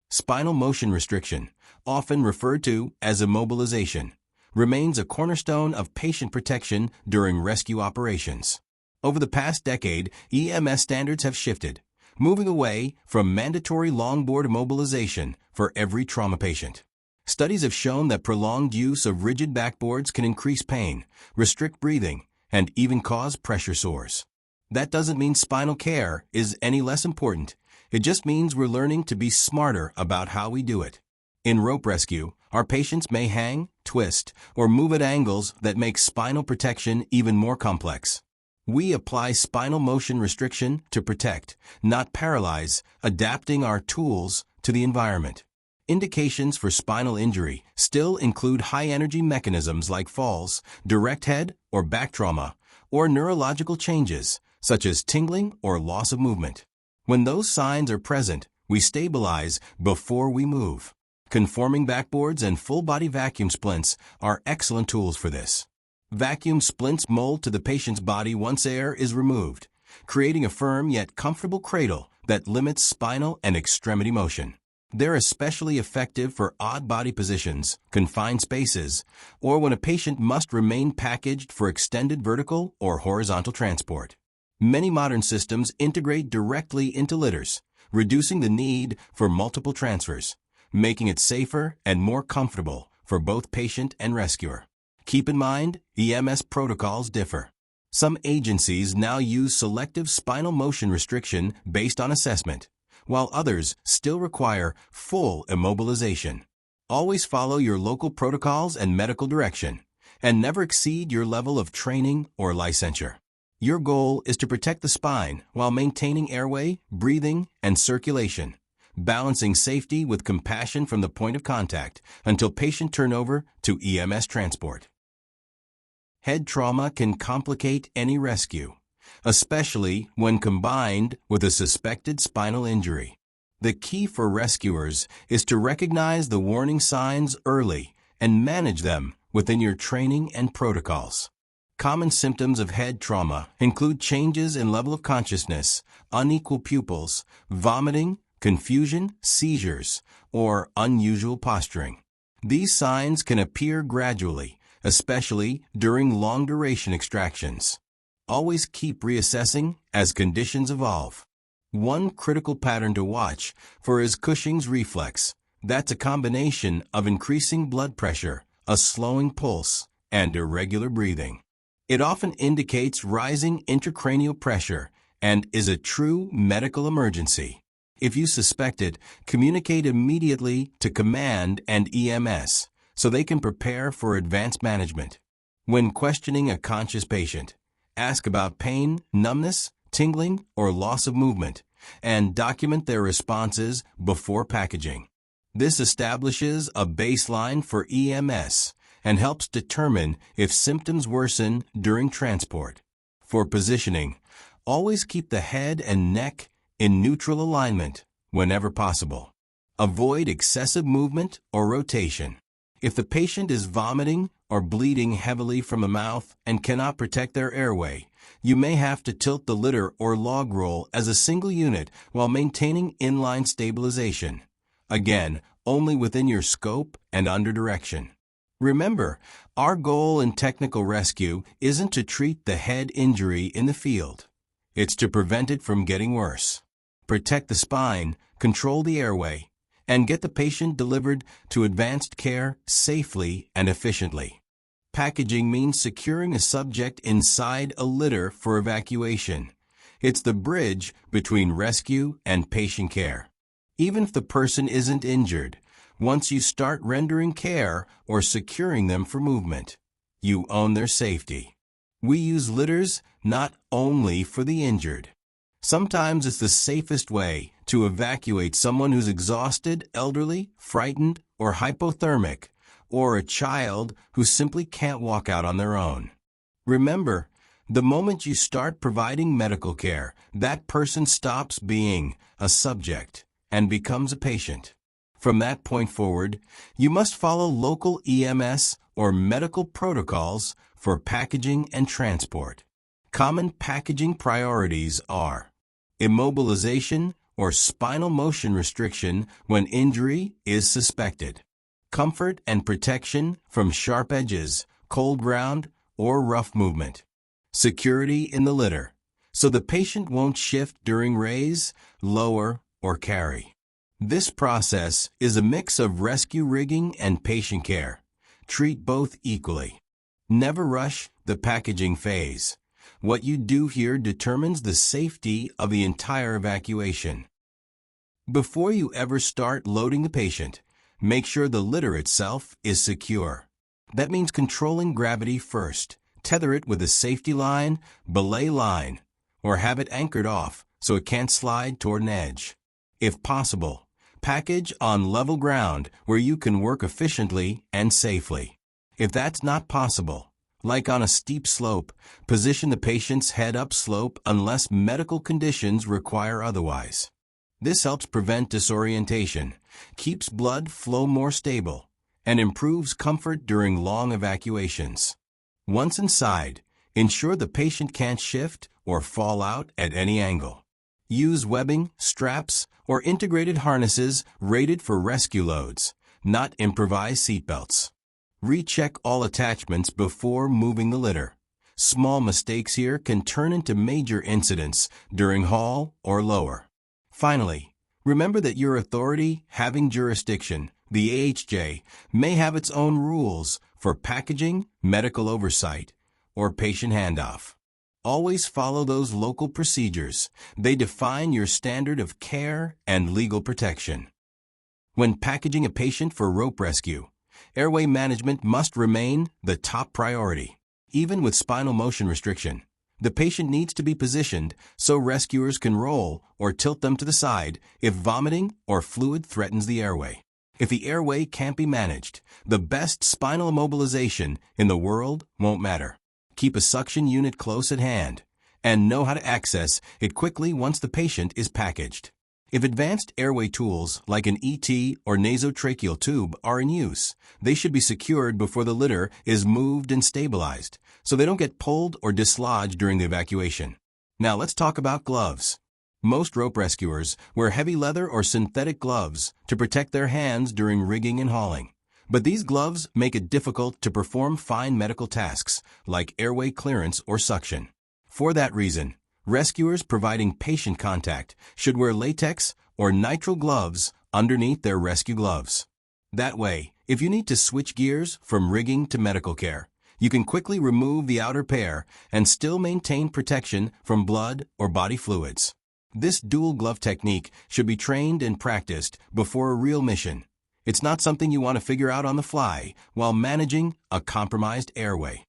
Spinal motion restriction, often referred to as immobilization, remains a cornerstone of patient protection during rescue operations. Over the past decade, EMS standards have shifted, moving away from mandatory longboard immobilization for every trauma patient. Studies have shown that prolonged use of rigid backboards can increase pain, restrict breathing, and even cause pressure sores. That doesn't mean spinal care is any less important. It just means we're learning to be smarter about how we do it. In rope rescue, our patients may hang, twist, or move at angles that make spinal protection even more complex. We apply spinal motion restriction to protect, not paralyze, adapting our tools to the environment. Indications for spinal injury still include high-energy mechanisms like falls, direct head or back trauma, or neurological changes, such as tingling or loss of movement. When those signs are present, we stabilize before we move. Conforming backboards and full-body vacuum splints are excellent tools for this. Vacuum splints mold to the patient's body once air is removed, creating a firm yet comfortable cradle that limits spinal and extremity motion. They're especially effective for odd body positions, confined spaces, or when a patient must remain packaged for extended vertical or horizontal transport. Many modern systems integrate directly into litters, reducing the need for multiple transfers, making it safer and more comfortable for both patient and rescuer. Keep in mind, EMS protocols differ. Some agencies now use selective spinal motion restriction based on assessment, while others still require full immobilization. Always follow your local protocols and medical direction, and never exceed your level of training or licensure. Your goal is to protect the spine while maintaining airway, breathing, and circulation, balancing safety with compassion from the point of contact until patient turnover to EMS transport. Head trauma can complicate any rescue, especially when combined with a suspected spinal injury. The key for rescuers is to recognize the warning signs early and manage them within your training and protocols. Common symptoms of head trauma include changes in level of consciousness, unequal pupils, vomiting, confusion, seizures, or unusual posturing. These signs can appear gradually, especially during long-duration extractions. Always keep reassessing as conditions evolve. One critical pattern to watch for is Cushing's reflex. That's a combination of increasing blood pressure, a slowing pulse, and irregular breathing. It often indicates rising intracranial pressure and is a true medical emergency. If you suspect it, communicate immediately to Command and EMS so they can prepare for advanced management. When questioning a conscious patient, ask about pain, numbness, tingling, or loss of movement, and document their responses before packaging. This establishes a baseline for EMS and helps determine if symptoms worsen during transport. For positioning, always keep the head and neck in neutral alignment whenever possible. Avoid excessive movement or rotation. If the patient is vomiting or bleeding heavily from the mouth and cannot protect their airway, you may have to tilt the litter or log roll as a single unit while maintaining inline stabilization. Again, only within your scope and under direction. Remember, our goal in technical rescue isn't to treat the head injury in the field. It's to prevent it from getting worse. Protect the spine, control the airway, and get the patient delivered to advanced care safely and efficiently. Packaging means securing a subject inside a litter for evacuation. It's the bridge between rescue and patient care. Even if the person isn't injured, once you start rendering care or securing them for movement, you own their safety. We use litters not only for the injured. Sometimes it's the safest way to evacuate someone who's exhausted, elderly, frightened, or hypothermic, or a child who simply can't walk out on their own. Remember, the moment you start providing medical care, that person stops being a subject and becomes a patient. From that point forward, you must follow local EMS or medical protocols for packaging and transport. Common packaging priorities are immobilization or spinal motion restriction when injury is suspected, comfort and protection from sharp edges, cold ground, or rough movement, security in the litter, so the patient won't shift during raise, lower, or carry. This process is a mix of rescue rigging and patient care. Treat both equally. Never rush the packaging phase. What you do here determines the safety of the entire evacuation. Before you ever start loading the patient, make sure the litter itself is secure. That means controlling gravity first. Tether it with a safety line, belay line, or have it anchored off so it can't slide toward an edge. If possible, package on level ground where you can work efficiently and safely. If that's not possible, like on a steep slope, position the patient's head upslope unless medical conditions require otherwise. This helps prevent disorientation, keeps blood flow more stable, and improves comfort during long evacuations. Once inside, ensure the patient can't shift or fall out at any angle. Use webbing, straps, or integrated harnesses rated for rescue loads, not improvised seatbelts. Recheck all attachments before moving the litter. Small mistakes here can turn into major incidents during haul or lower. Finally, remember that your authority having jurisdiction, the AHJ, may have its own rules for packaging, medical oversight, or patient handoff. Always follow those local procedures. They define your standard of care and legal protection. When packaging a patient for rope rescue, airway management must remain the top priority. Even with spinal motion restriction, the patient needs to be positioned so rescuers can roll or tilt them to the side if vomiting or fluid threatens the airway. If the airway can't be managed, the best spinal immobilization in the world won't matter. Keep a suction unit close at hand and know how to access it quickly once the patient is packaged. If advanced airway tools like an ET or nasotracheal tube are in use, they should be secured before the litter is moved and stabilized so they don't get pulled or dislodged during the evacuation. Now let's talk about gloves. Most rope rescuers wear heavy leather or synthetic gloves to protect their hands during rigging and hauling. But these gloves make it difficult to perform fine medical tasks like airway clearance or suction. For that reason, rescuers providing patient contact should wear latex or nitrile gloves underneath their rescue gloves. That way, if you need to switch gears from rigging to medical care, you can quickly remove the outer pair and still maintain protection from blood or body fluids. This dual glove technique should be trained and practiced before a real mission. It's not something you want to figure out on the fly while managing a compromised airway.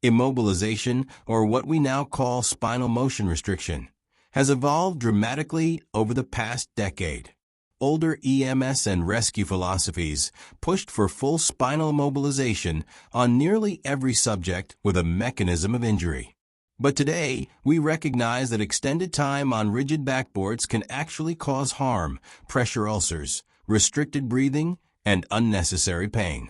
Immobilization, or what we now call spinal motion restriction, has evolved dramatically over the past decade. Older EMS and rescue philosophies pushed for full spinal immobilization on nearly every subject with a mechanism of injury. But today, we recognize that extended time on rigid backboards can actually cause harm, pressure ulcers, restricted breathing, and unnecessary pain.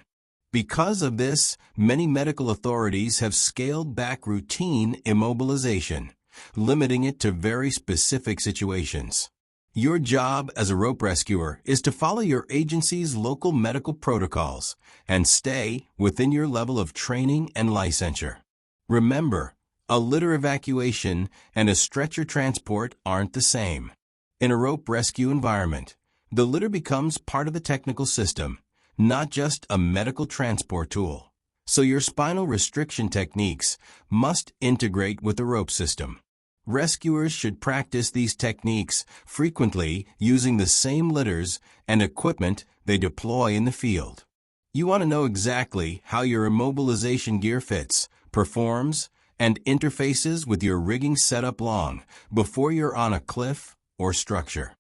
Because of this, many medical authorities have scaled back routine immobilization, limiting it to very specific situations. Your job as a rope rescuer is to follow your agency's local medical protocols and stay within your level of training and licensure. Remember, a litter evacuation and a stretcher transport aren't the same. In a rope rescue environment, the litter becomes part of the technical system, not just a medical transport tool. So your spinal restriction techniques must integrate with the rope system. Rescuers should practice these techniques frequently using the same litters and equipment they deploy in the field. You want to know exactly how your immobilization gear fits, performs, and interfaces with your rigging setup long before you're on a cliff or structure.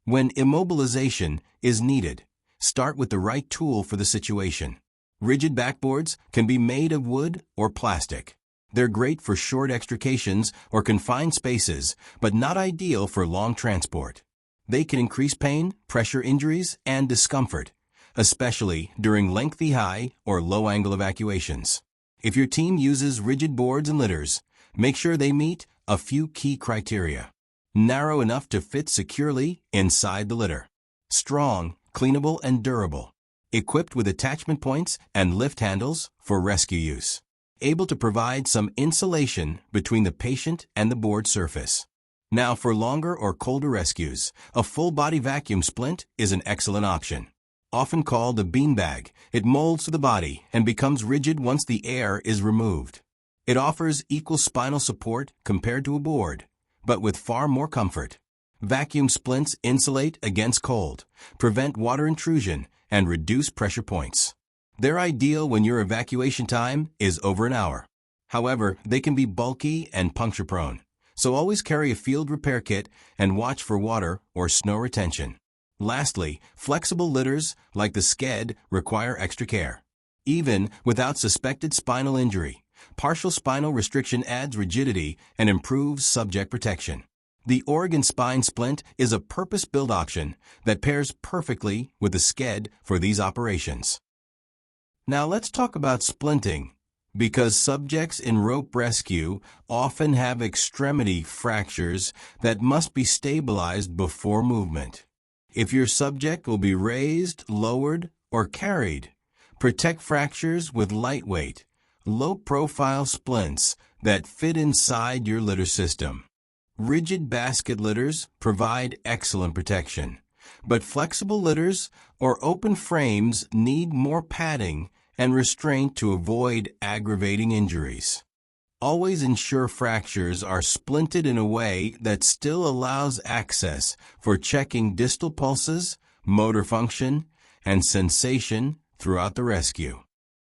When immobilization is needed, start with the right tool for the situation. Rigid backboards can be made of wood or plastic. They're great for short extrications or confined spaces, but not ideal for long transport. They can increase pain, pressure injuries, and discomfort, especially during lengthy high or low-angle evacuations. If your team uses rigid boards and litters, make sure they meet a few key criteria. Narrow enough to fit securely inside the litter. Strong, cleanable, and durable. Equipped with attachment points and lift handles for rescue use. Able to provide some insulation between the patient and the board surface. Now for longer or colder rescues, a full-body vacuum splint is an excellent option. Often called a beanbag, it molds to the body and becomes rigid once the air is removed. It offers equal spinal support compared to a board, but with far more comfort. Vacuum splints insulate against cold, prevent water intrusion, and reduce pressure points. They're ideal when your evacuation time is over an hour. However, they can be bulky and puncture-prone, so always carry a field repair kit and watch for water or snow retention. Lastly, flexible litters like the sked require extra care. Even without suspected spinal injury, partial spinal restriction adds rigidity and improves subject protection. The Oregon Spine Splint is a purpose-built option that pairs perfectly with the sked for these operations. Now let's talk about splinting, because subjects in rope rescue often have extremity fractures that must be stabilized before movement. If your subject will be raised, lowered, or carried, protect fractures with lightweight, low-profile splints that fit inside your litter system. Rigid basket litters provide excellent protection, but flexible litters or open frames need more padding and restraint to avoid aggravating injuries. Always ensure fractures are splinted in a way that still allows access for checking distal pulses, motor function, and sensation throughout the rescue.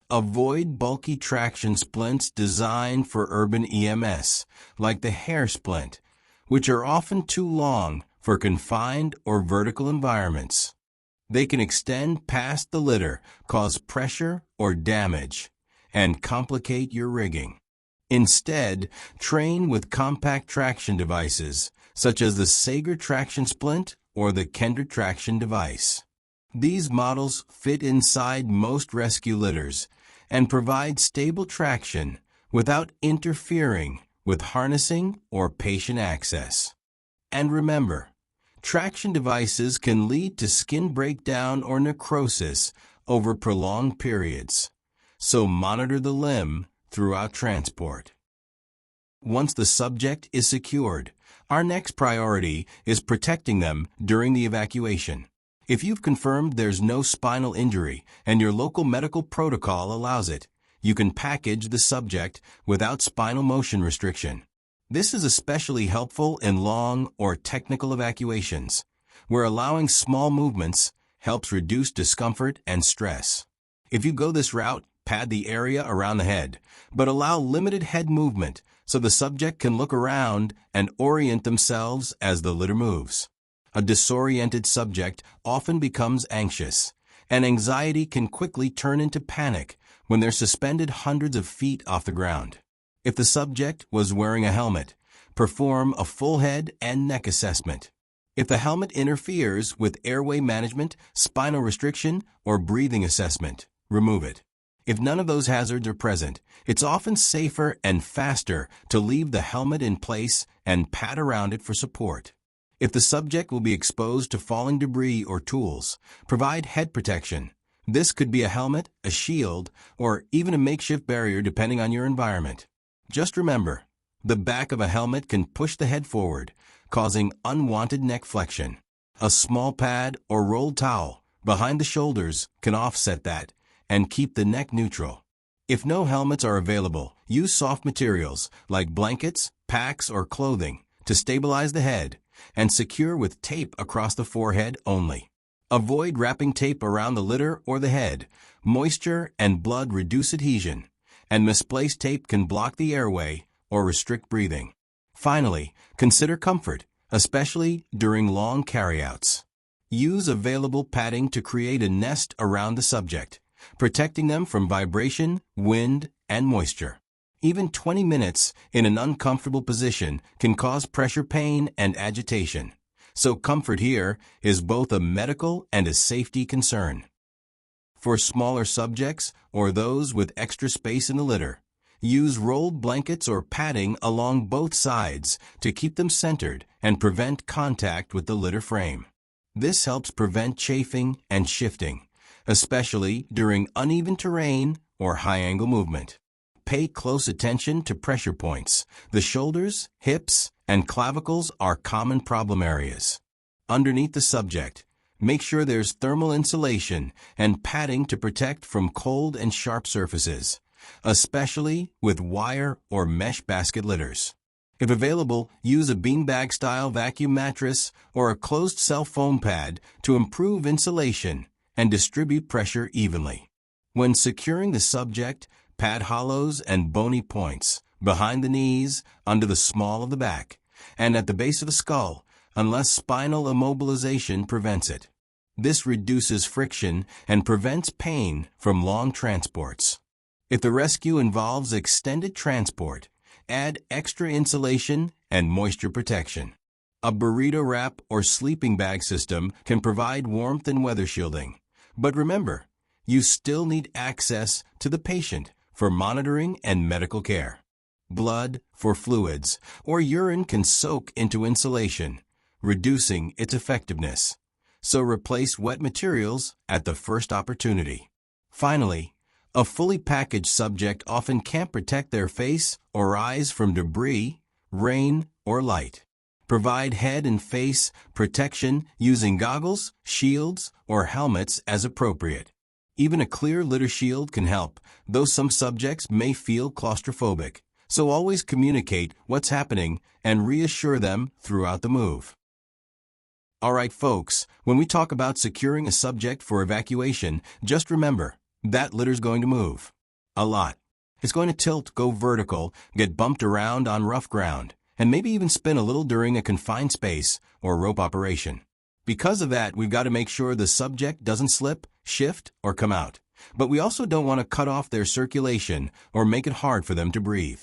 Avoid bulky traction splints designed for urban EMS, like the hair splint, which are often too long for confined or vertical environments. They can extend past the litter, cause pressure or damage, and complicate your rigging. Instead, train with compact traction devices, such as the Sager traction splint or the Kender traction device. These models fit inside most rescue litters and provide stable traction without interfering with harnessing or patient access. And remember, traction devices can lead to skin breakdown or necrosis over prolonged periods, so monitor the limb throughout transport. Once the subject is secured, our next priority is protecting them during the evacuation. If you've confirmed there's no spinal injury and your local medical protocol allows it, you can package the subject without spinal motion restriction. This is especially helpful in long or technical evacuations, where allowing small movements helps reduce discomfort and stress. If you go this route, pad the area around the head, but allow limited head movement so the subject can look around and orient themselves as the litter moves. A disoriented subject often becomes anxious, and anxiety can quickly turn into panic when they're suspended hundreds of feet off the ground. If the subject was wearing a helmet, perform a full head and neck assessment. If the helmet interferes with airway management, spinal restriction, or breathing assessment, remove it. If none of those hazards are present, it's often safer and faster to leave the helmet in place and pad around it for support. If the subject will be exposed to falling debris or tools, provide head protection. This could be a helmet, a shield, or even a makeshift barrier depending on your environment. Just remember, the back of a helmet can push the head forward, causing unwanted neck flexion. A small pad or rolled towel behind the shoulders can offset that and keep the neck neutral. If no helmets are available, use soft materials like blankets, packs, or clothing to stabilize the head and secure with tape across the forehead only. Avoid wrapping tape around the litter or the head. Moisture and blood reduce adhesion, and misplaced tape can block the airway or restrict breathing. Finally, consider comfort, especially during long carryouts. Use available padding to create a nest around the subject, protecting them from vibration, wind, and moisture. Even 20 minutes in an uncomfortable position can cause pressure pain and agitation. So comfort here is both a medical and a safety concern. For smaller subjects or those with extra space in the litter, use rolled blankets or padding along both sides to keep them centered and prevent contact with the litter frame. This helps prevent chafing and shifting, especially during uneven terrain or high-angle movement. Pay close attention to pressure points. The shoulders, hips, and clavicles are common problem areas. Underneath the subject, make sure there's thermal insulation and padding to protect from cold and sharp surfaces, especially with wire or mesh basket litters. If available, use a beanbag-style vacuum mattress or a closed-cell foam pad to improve insulation and distribute pressure evenly. When securing the subject, pad hollows and bony points behind the knees, under the small of the back, and at the base of the skull, unless spinal immobilization prevents it. This reduces friction and prevents pain from long transports. If the rescue involves extended transport, add extra insulation and moisture protection. A burrito wrap or sleeping bag system can provide warmth and weather shielding. But remember, you still need access to the patient for monitoring and medical care. Blood for fluids or urine can soak into insulation, reducing its effectiveness. So replace wet materials at the first opportunity. Finally, a fully packaged subject often can't protect their face or eyes from debris, rain, or light. Provide head and face protection using goggles, shields, or helmets as appropriate. Even a clear litter shield can help, though some subjects may feel claustrophobic. So always communicate what's happening and reassure them throughout the move. Alright folks, when we talk about securing a subject for evacuation, just remember, that litter's going to move. A lot. It's going to tilt, go vertical, get bumped around on rough ground, and maybe even spin a little during a confined space or rope operation. Because of that, we've got to make sure the subject doesn't slip, shift, or come out. But we also don't want to cut off their circulation or make it hard for them to breathe.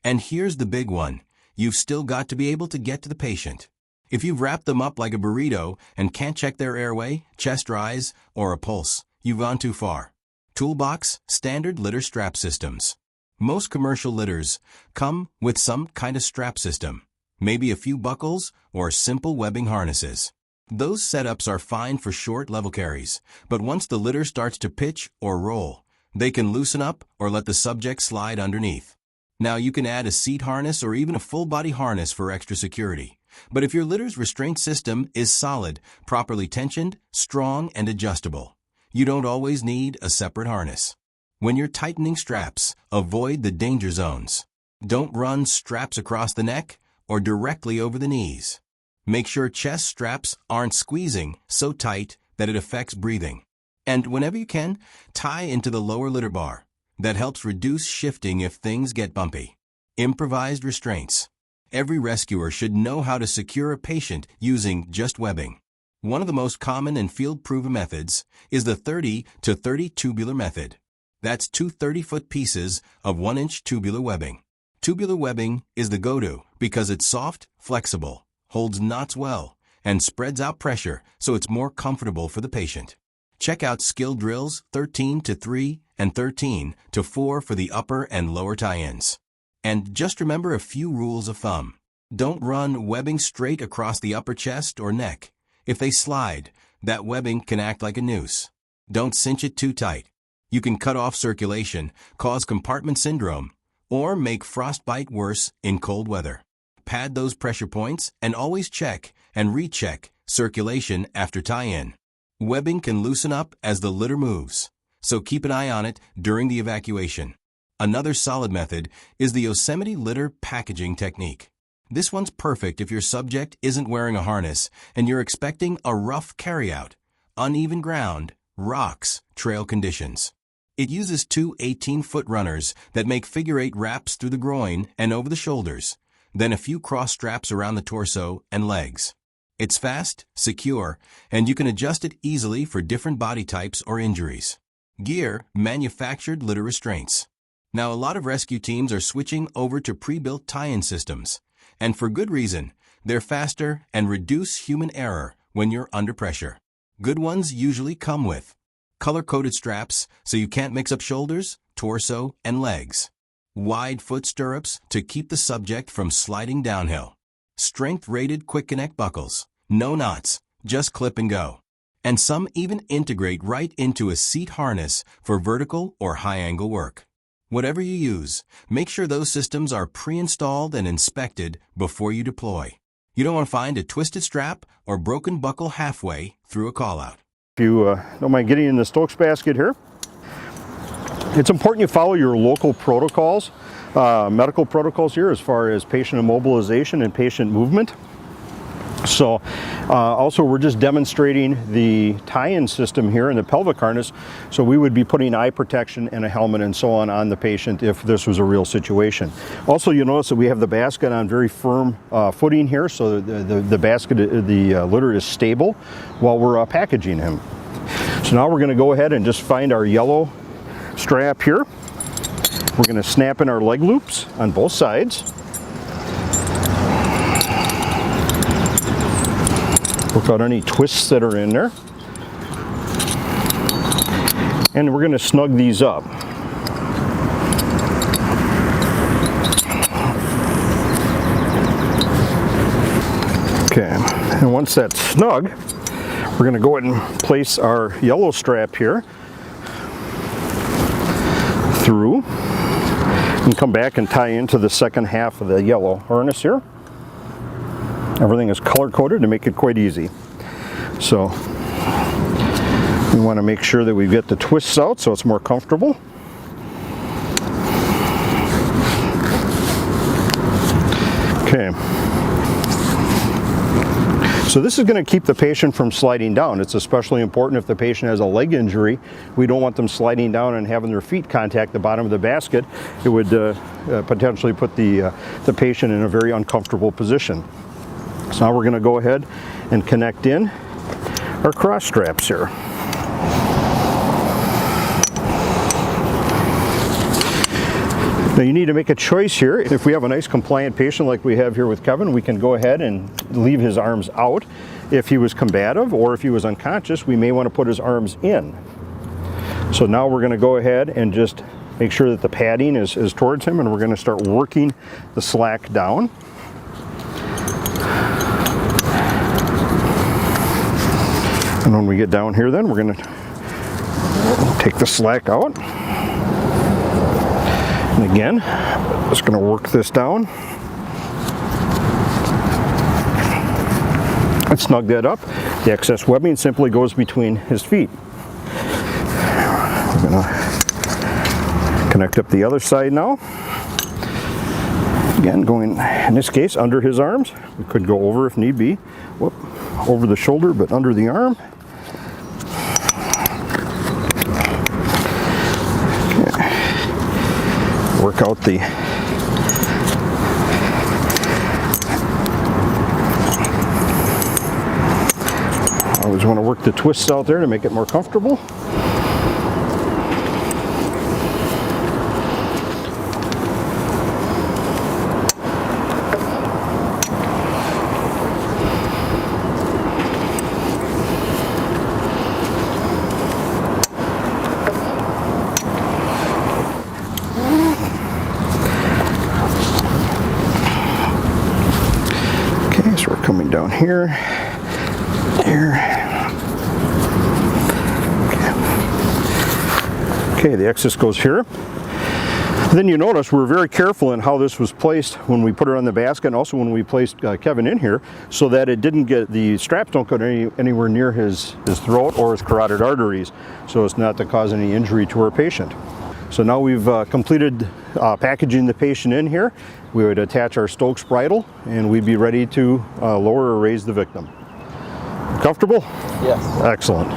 And here's the big one. You've still got to be able to get to the patient. If you've wrapped them up like a burrito and can't check their airway, chest rise, or a pulse, you've gone too far. Toolbox, standard litter strap systems. Most commercial litters come with some kind of strap system, maybe a few buckles or simple webbing harnesses. Those setups are fine for short level carries, but once the litter starts to pitch or roll, they can loosen up or let the subject slide underneath. Now you can add a seat harness or even a full body harness for extra security. But if your litter's restraint system is solid, properly tensioned, strong, and adjustable, you don't always need a separate harness. When you're tightening straps, avoid the danger zones. Don't run straps across the neck or directly over the knees. Make sure chest straps aren't squeezing so tight that it affects breathing. And whenever you can, tie into the lower litter bar. That helps reduce shifting if things get bumpy. Improvised restraints. Every rescuer should know how to secure a patient using just webbing. One of the most common and field-proven methods is the 30 to 30 tubular method. That's two 30-foot pieces of 1-inch tubular webbing. Tubular webbing is the go-to because it's soft, flexible, holds knots well, and spreads out pressure so it's more comfortable for the patient. Check out skill drills 13 to 3 and 13 to 4 for the upper and lower tie-ins. And just remember a few rules of thumb. Don't run webbing straight across the upper chest or neck. If they slide, that webbing can act like a noose. Don't cinch it too tight. You can cut off circulation, cause compartment syndrome, or make frostbite worse in cold weather. Pad those pressure points and always check and recheck circulation after tie-in. Webbing can loosen up as the litter moves, so keep an eye on it during the evacuation. Another solid method is the Yosemite litter packaging technique. This one's perfect if your subject isn't wearing a harness and you're expecting a rough carryout, uneven ground, rocks, trail conditions. It uses two 18-foot runners that make figure-8 wraps through the groin and over the shoulders, then a few cross straps around the torso and legs. It's fast, secure, and you can adjust it easily for different body types or injuries. Gear, manufactured litter restraints. Now, a lot of rescue teams are switching over to pre-built tie-in systems, and for good reason. They're faster and reduce human error when you're under pressure. Good ones usually come with color-coded straps so you can't mix up shoulders, torso, and legs. Wide foot stirrups to keep the subject from sliding downhill. Strength-rated quick connect buckles. No knots, just clip and go. And some even integrate right into a seat harness for vertical or high-angle work. Whatever you use, make sure those systems are pre-installed and inspected before you deploy. You don't want to find a twisted strap or broken buckle halfway through a call-out. If you don't mind getting in the Stokes basket here, it's important you follow your local protocols, medical protocols here as far as patient immobilization and patient movement. So also we're just demonstrating the tie-in system here in the pelvic harness, so we would be putting eye protection and a helmet and so on the patient if this was a real situation. Also, you'll notice that we have the basket on very firm footing here, so the basket, the litter is stable while we're packaging him. So now we're going to go ahead and just find our yellow strap here. We're going to snap in our leg loops on both sides. Work out any twists that are in there. And we're going to snug these up. Okay, and once that's snug, we're going to go ahead and place our yellow strap here through and come back and tie into the second half of the yellow harness here. Everything is color-coded to make it quite easy. So we want to make sure that we get the twists out so it's more comfortable. Okay. So this is going to keep the patient from sliding down. It's especially important if the patient has a leg injury. We don't want them sliding down and having their feet contact the bottom of the basket. It would potentially put the patient in a very uncomfortable position. So now we're going to go ahead and connect in our cross straps here. Now you need to make a choice here. If we have a nice compliant patient like we have here with Kevin, we can go ahead and leave his arms out. If he was combative or if he was unconscious, we may want to put his arms in. So now we're going to go ahead and just make sure that the padding is towards him, and we're going to start working the slack down. And when we get down here, then we're going to take the slack out. And again, just going to work this down and snug that up. The excess webbing simply goes between his feet. We're going to connect up the other side now. Again, going, in this case, under his arms. We could go over if need be. Whoop, over the shoulder, but under the arm. Work out the always want to work the twists out there to make it more comfortable. Coming down here, here. Okay, the excess goes here. Then you notice we're very careful in how this was placed when we put it on the basket, and also when we placed Kevin in here, so that it didn't get, the straps don't go anywhere near his throat or his carotid arteries, so as not to cause any injury to our patient. So now we've completed packaging the patient in here. We would attach our Stokes bridle and we'd be ready to lower or raise the victim. Comfortable? Yes. Excellent.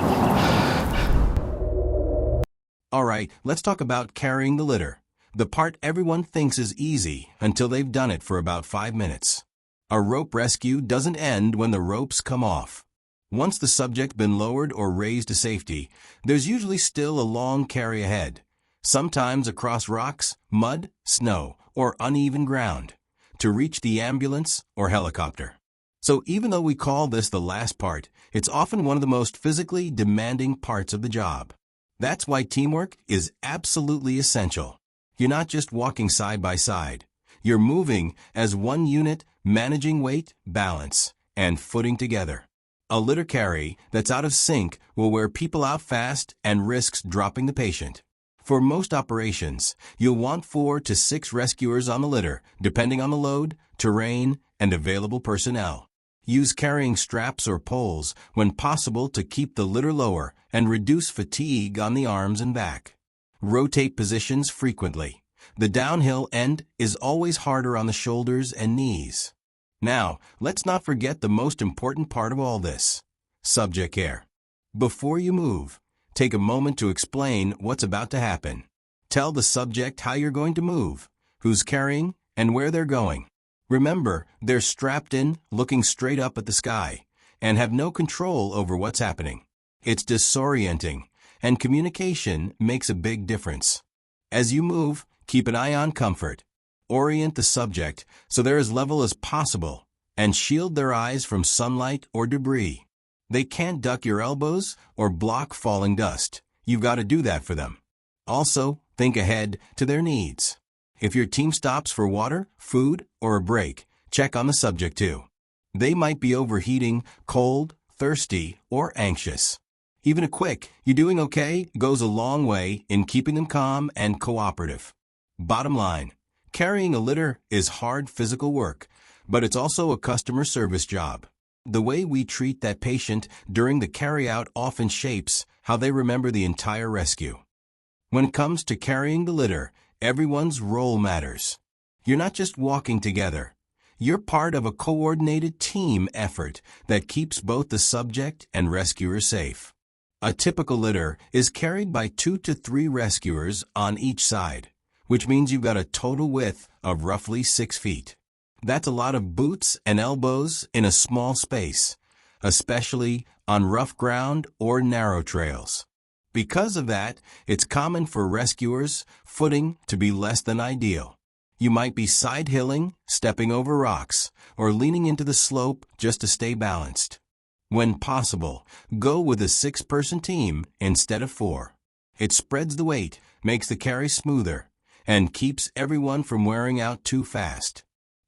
All right, let's talk about carrying the litter. The part everyone thinks is easy until they've done it for about 5 minutes. A rope rescue doesn't end when the ropes come off. Once the subject's been lowered or raised to safety, there's usually still a long carry ahead. Sometimes across rocks, mud, snow, or uneven ground, to reach the ambulance or helicopter. So even though we call this the last part, it's often one of the most physically demanding parts of the job. That's why teamwork is absolutely essential. You're not just walking side by side. You're moving as one unit, managing weight, balance, and footing together. A litter carry that's out of sync will wear people out fast and risks dropping the patient. For most operations, you'll want 4 to 6 rescuers on the litter, depending on the load, terrain, and available personnel. Use carrying straps or poles when possible to keep the litter lower and reduce fatigue on the arms and back. Rotate positions frequently. The downhill end is always harder on the shoulders and knees. Now, let's not forget the most important part of all this: subject care. Before you move, take a moment to explain what's about to happen. Tell the subject how you're going to move, who's carrying, and where they're going. Remember, they're strapped in, looking straight up at the sky, and have no control over what's happening. It's disorienting, and communication makes a big difference. As you move, keep an eye on comfort. Orient the subject so they're as level as possible, and shield their eyes from sunlight or debris. They can't duck your elbows or block falling dust. You've got to do that for them. Also, think ahead to their needs. If your team stops for water, food, or a break, check on the subject too. They might be overheating, cold, thirsty, or anxious. Even a quick, "You doing okay?" goes a long way in keeping them calm and cooperative. Bottom line, carrying a litter is hard physical work, but it's also a customer service job. The way we treat that patient during the carry-out often shapes how they remember the entire rescue. When it comes to carrying the litter, everyone's role matters. You're not just walking together. You're part of a coordinated team effort that keeps both the subject and rescuer safe. A typical litter is carried by 2 to 3 rescuers on each side, which means you've got a total width of roughly 6 feet. That's a lot of boots and elbows in a small space, especially on rough ground or narrow trails. Because of that, it's common for rescuers' footing to be less than ideal. You might be side-hilling, stepping over rocks, or leaning into the slope just to stay balanced. When possible, go with a 6-person team instead of 4. It spreads the weight, makes the carry smoother, and keeps everyone from wearing out too fast.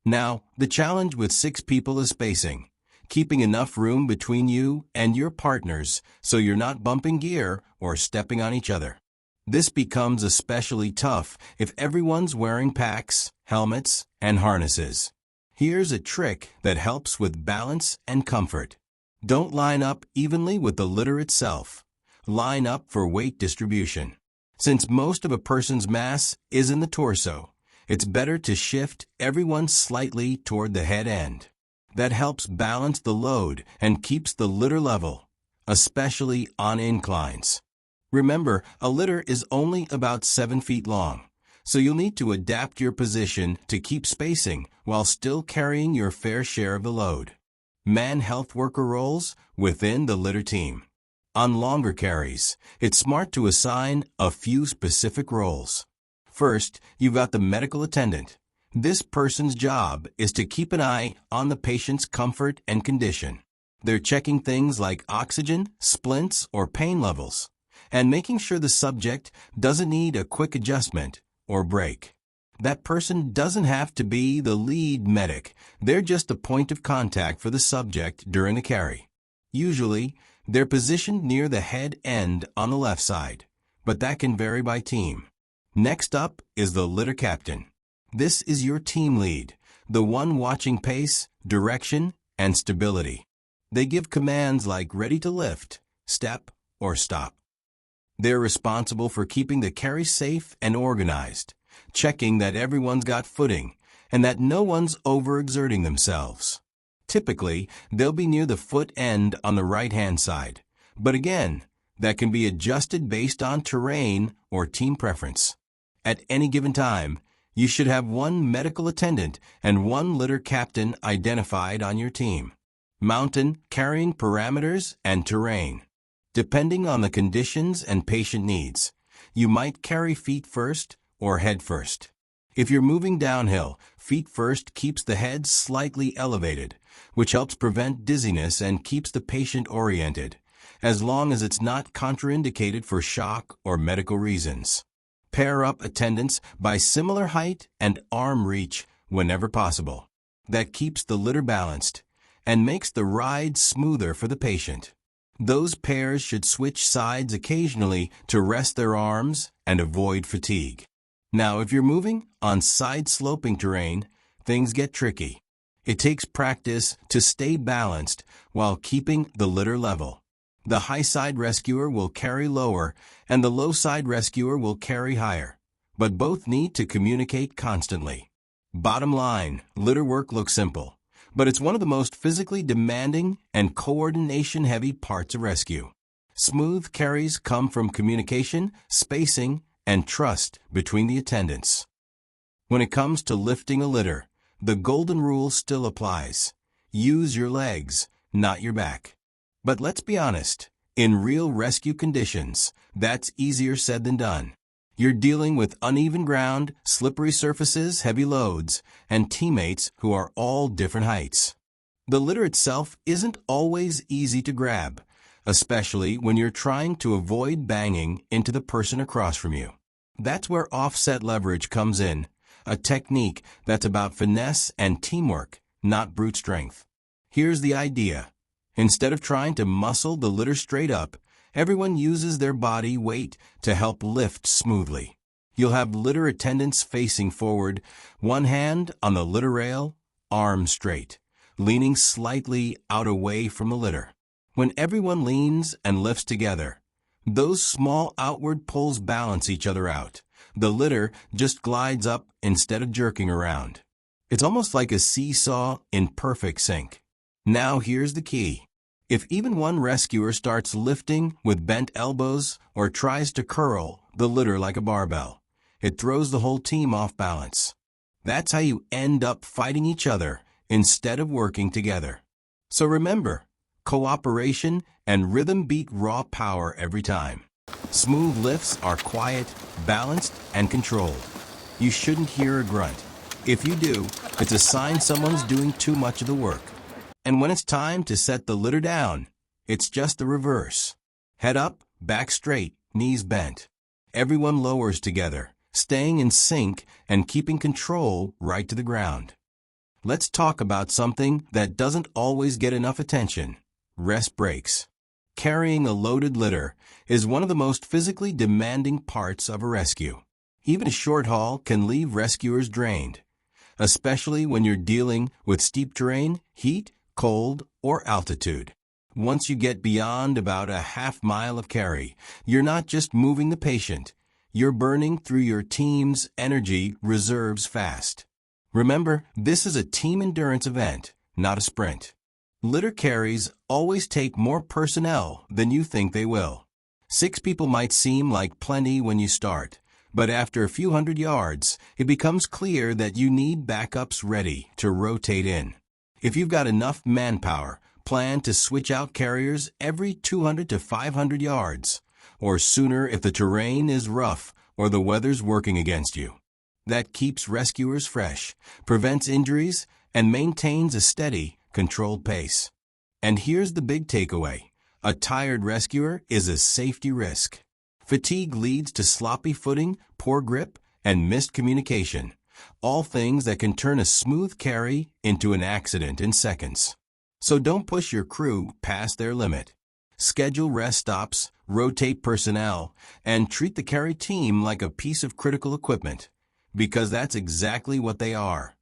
Now, the challenge with 6 people is spacing, keeping enough room between you and your partners so you're not bumping gear or stepping on each other. This becomes especially tough if everyone's wearing packs, helmets, and harnesses. Here's a trick that helps with balance and comfort. Don't line up evenly with the litter itself. Line up for weight distribution. Since most of a person's mass is in the torso, it's better to shift everyone slightly toward the head end. That helps balance the load and keeps the litter level, especially on inclines. Remember, a litter is only about 7 feet long, so you'll need to adapt your position to keep spacing while still carrying your fair share of the load. Man health worker roles within the litter team. On longer carries, it's smart to assign a few specific roles. First, you've got the medical attendant. This person's job is to keep an eye on the patient's comfort and condition. They're checking things like oxygen, splints, or pain levels, and making sure the subject doesn't need a quick adjustment or break. That person doesn't have to be the lead medic. They're just a point of contact for the subject during the carry. Usually, they're positioned near the head end on the left side, but that can vary by team. Next up is the litter captain. This is your team lead, the one watching pace, direction, and stability. They give commands like ready to lift, step, or stop. They're responsible for keeping the carry safe and organized, checking that everyone's got footing and that no one's overexerting themselves. Typically, they'll be near the foot end on the right-hand side, but again, that can be adjusted based on terrain or team preference. At any given time, you should have 1 medical attendant and 1 litter captain identified on your team. Mountain carrying parameters and terrain. Depending on the conditions and patient needs, you might carry feet first or head first. If you're moving downhill, feet first keeps the head slightly elevated, which helps prevent dizziness and keeps the patient oriented, as long as it's not contraindicated for shock or medical reasons. Pair up attendants by similar height and arm reach whenever possible. That keeps the litter balanced and makes the ride smoother for the patient. Those pairs should switch sides occasionally to rest their arms and avoid fatigue. Now, if you're moving on side-sloping terrain, things get tricky. It takes practice to stay balanced while keeping the litter level. The high-side rescuer will carry lower, and the low-side rescuer will carry higher, but both need to communicate constantly. Bottom line, litter work looks simple, but it's one of the most physically demanding and coordination-heavy parts of rescue. Smooth carries come from communication, spacing, and trust between the attendants. When it comes to lifting a litter, the golden rule still applies. Use your legs, not your back. But let's be honest, in real rescue conditions, that's easier said than done. You're dealing with uneven ground, slippery surfaces, heavy loads, and teammates who are all different heights. The litter itself isn't always easy to grab, especially when you're trying to avoid banging into the person across from you. That's where offset leverage comes in, a technique that's about finesse and teamwork, not brute strength. Here's the idea. Instead of trying to muscle the litter straight up, everyone uses their body weight to help lift smoothly. You'll have litter attendants facing forward, one hand on the litter rail, arm straight, leaning slightly out away from the litter. When everyone leans and lifts together, those small outward pulls balance each other out. The litter just glides up instead of jerking around. It's almost like a seesaw in perfect sync. Now here's the key. If even one rescuer starts lifting with bent elbows or tries to curl the litter like a barbell, it throws the whole team off balance. That's how you end up fighting each other instead of working together. So remember, cooperation and rhythm beat raw power every time. Smooth lifts are quiet, balanced, and controlled. You shouldn't hear a grunt. If you do, it's a sign someone's doing too much of the work. And when it's time to set the litter down, it's just the reverse. Head up, back straight, knees bent. Everyone lowers together, staying in sync and keeping control right to the ground. Let's talk about something that doesn't always get enough attention: rest breaks. Carrying a loaded litter is one of the most physically demanding parts of a rescue. Even a short haul can leave rescuers drained, especially when you're dealing with steep terrain, heat, cold, or altitude. Once you get beyond about a half-mile of carry, you're not just moving the patient, you're burning through your team's energy reserves fast. Remember, this is a team endurance event, not a sprint. Litter carries always take more personnel than you think they will. 6 people might seem like plenty when you start, but after a few hundred yards, it becomes clear that you need backups ready to rotate in. If you've got enough manpower, plan to switch out carriers every 200 to 500 yards, or sooner if the terrain is rough or the weather's working against you. That keeps rescuers fresh, prevents injuries, and maintains a steady, controlled pace. And here's the big takeaway: a tired rescuer is a safety risk. Fatigue leads to sloppy footing, poor grip, and missed communication, all things that can turn a smooth carry into an accident in seconds. So don't push your crew past their limit. Schedule rest stops, rotate personnel, and treat the carry team like a piece of critical equipment, because that's exactly what they are.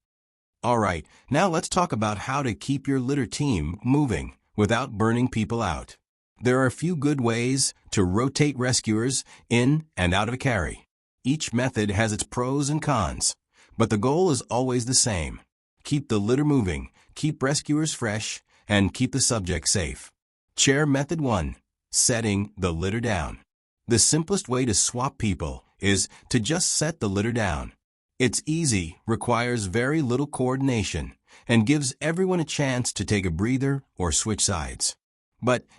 All right, now let's talk about how to keep your litter team moving without burning people out. There are a few good ways to rotate rescuers in and out of a carry. Each method has its pros and cons, but the goal is always the same: keep the litter moving, keep rescuers fresh, and keep the subject safe. Chair Method 1. Setting the litter down. The simplest way to swap people is to just set the litter down. It's easy, requires very little coordination, and gives everyone a chance to take a breather or switch sides.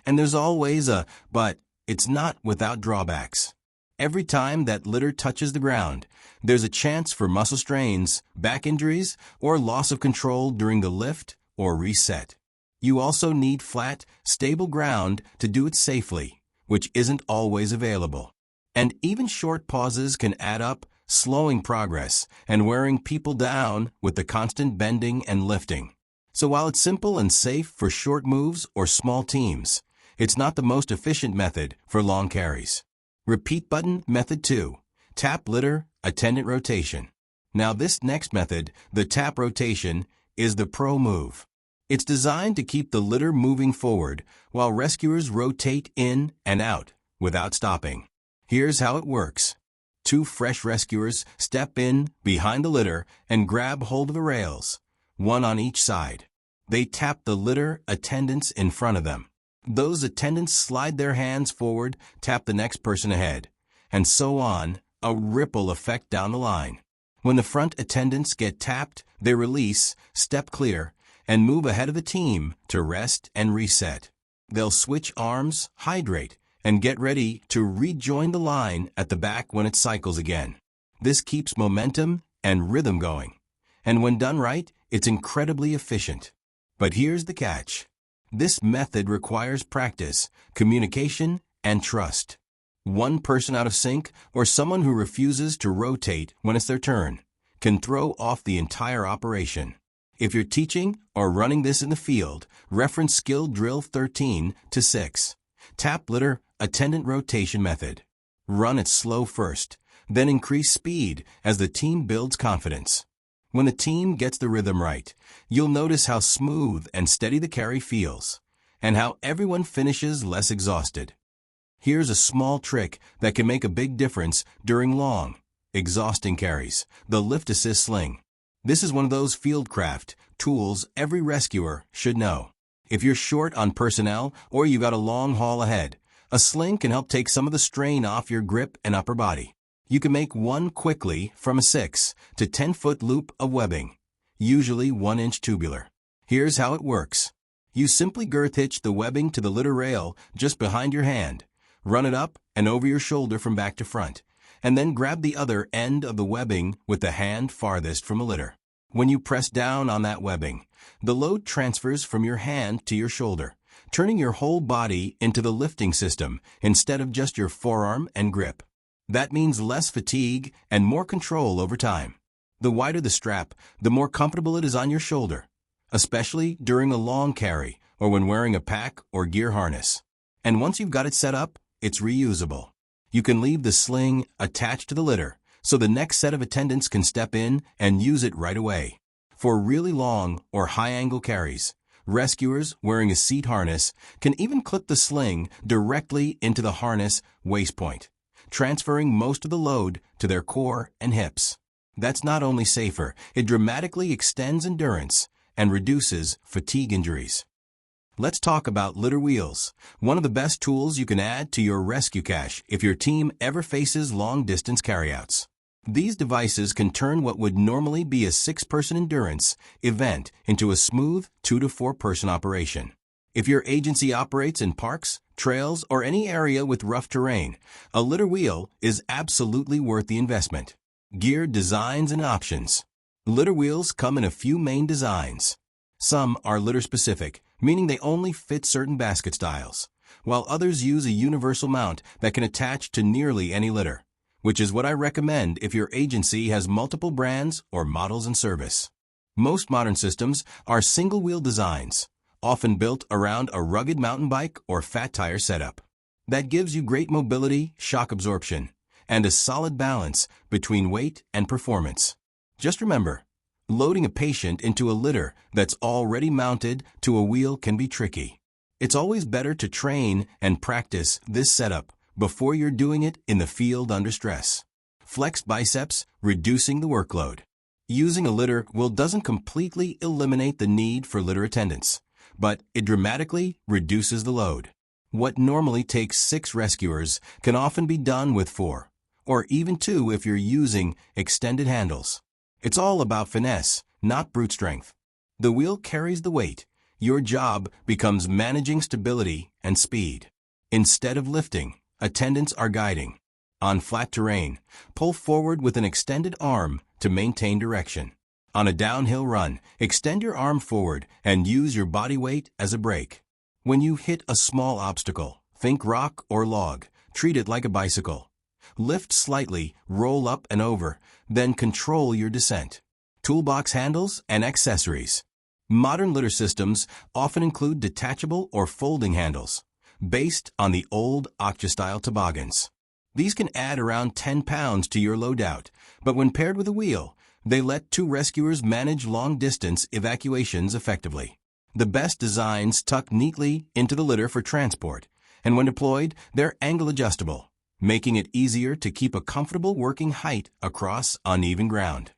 And there's always a but, it's not without drawbacks. Every time that litter touches the ground, there's a chance for muscle strains, back injuries, or loss of control during the lift or reset. You also need flat, stable ground to do it safely, which isn't always available. And even short pauses can add up, slowing progress and wearing people down with the constant bending and lifting. So while it's simple and safe for short moves or small teams, it's not the most efficient method for long carries. Repeat button Method 2. Tap litter, attendant rotation. Now this next method, the tap rotation, is the pro move. It's designed to keep the litter moving forward while rescuers rotate in and out without stopping. Here's how it works. 2 fresh rescuers step in behind the litter and grab hold of the rails, one on each side. They tap the litter attendants in front of them. Those attendants slide their hands forward, tap the next person ahead, and so on, a ripple effect down the line. When the front attendants get tapped, they release, step clear, and move ahead of the team to rest and reset. They'll switch arms, hydrate, and get ready to rejoin the line at the back when it cycles again. This keeps momentum and rhythm going. And when done right, it's incredibly efficient. But here's the catch. This method requires practice, communication, and trust. One person out of sync or someone who refuses to rotate when it's their turn can throw off the entire operation. If you're teaching or running this in the field, reference Skill Drill 13-6. Tap litter, attendant rotation method. Run it slow first, then increase speed as the team builds confidence. When the team gets the rhythm right, you'll notice how smooth and steady the carry feels, and how everyone finishes less exhausted. Here's a small trick that can make a big difference during long, exhausting carries: the lift assist sling. This is one of those fieldcraft tools every rescuer should know. If you're short on personnel or you've got a long haul ahead, a sling can help take some of the strain off your grip and upper body. You can make one quickly from a 6 to 10-foot loop of webbing, usually 1-inch tubular. Here's how it works. You simply girth hitch the webbing to the litter rail just behind your hand, run it up and over your shoulder from back to front, and then grab the other end of the webbing with the hand farthest from a litter. When you press down on that webbing, the load transfers from your hand to your shoulder, turning your whole body into the lifting system instead of just your forearm and grip. That means less fatigue and more control over time. The wider the strap, the more comfortable it is on your shoulder, especially during a long carry or when wearing a pack or gear harness. And once you've got it set up, it's reusable. You can leave the sling attached to the litter so the next set of attendants can step in and use it right away. For really long or high-angle carries, rescuers wearing a seat harness can even clip the sling directly into the harness waist point, transferring most of the load to their core and hips. That's not only safer, it dramatically extends endurance and reduces fatigue injuries. Let's talk about litter wheels, one of the best tools you can add to your rescue cache if your team ever faces long-distance carryouts. These devices can turn what would normally be a 6-person endurance event into a smooth 2 to 4-person operation. If your agency operates in parks, trails, or any area with rough terrain, a litter wheel is absolutely worth the investment. Gear designs and options. Litter wheels come in a few main designs. Some are litter-specific, meaning they only fit certain basket styles, while others use a universal mount that can attach to nearly any litter, which is what I recommend if your agency has multiple brands or models in service. Most modern systems are single-wheel designs, often built around a rugged mountain bike or fat tire setup. That gives you great mobility, shock absorption, and a solid balance between weight and performance. Just remember, loading a patient into a litter that's already mounted to a wheel can be tricky. It's always better to train and practice this setup before you're doing it in the field under stress. Flex biceps, reducing the workload. Using a litter wheel doesn't completely eliminate the need for litter attendants, but it dramatically reduces the load. What normally takes 6 rescuers can often be done with 4, or even 2 if you're using extended handles. It's all about finesse, not brute strength. The wheel carries the weight. Your job becomes managing stability and speed. Instead of lifting, attendants are guiding. On flat terrain, pull forward with an extended arm to maintain direction. On a downhill run, extend your arm forward and use your body weight as a brake. When you hit a small obstacle, think rock or log, treat it like a bicycle. Lift slightly, roll up and over, then control your descent. Toolbox handles and accessories. Modern litter systems often include detachable or folding handles, based on the old Octa-style toboggans. These can add around 10 pounds to your loadout, but when paired with a wheel, they let 2 rescuers manage long-distance evacuations effectively. The best designs tuck neatly into the litter for transport, and when deployed, they're angle-adjustable, making it easier to keep a comfortable working height across uneven ground.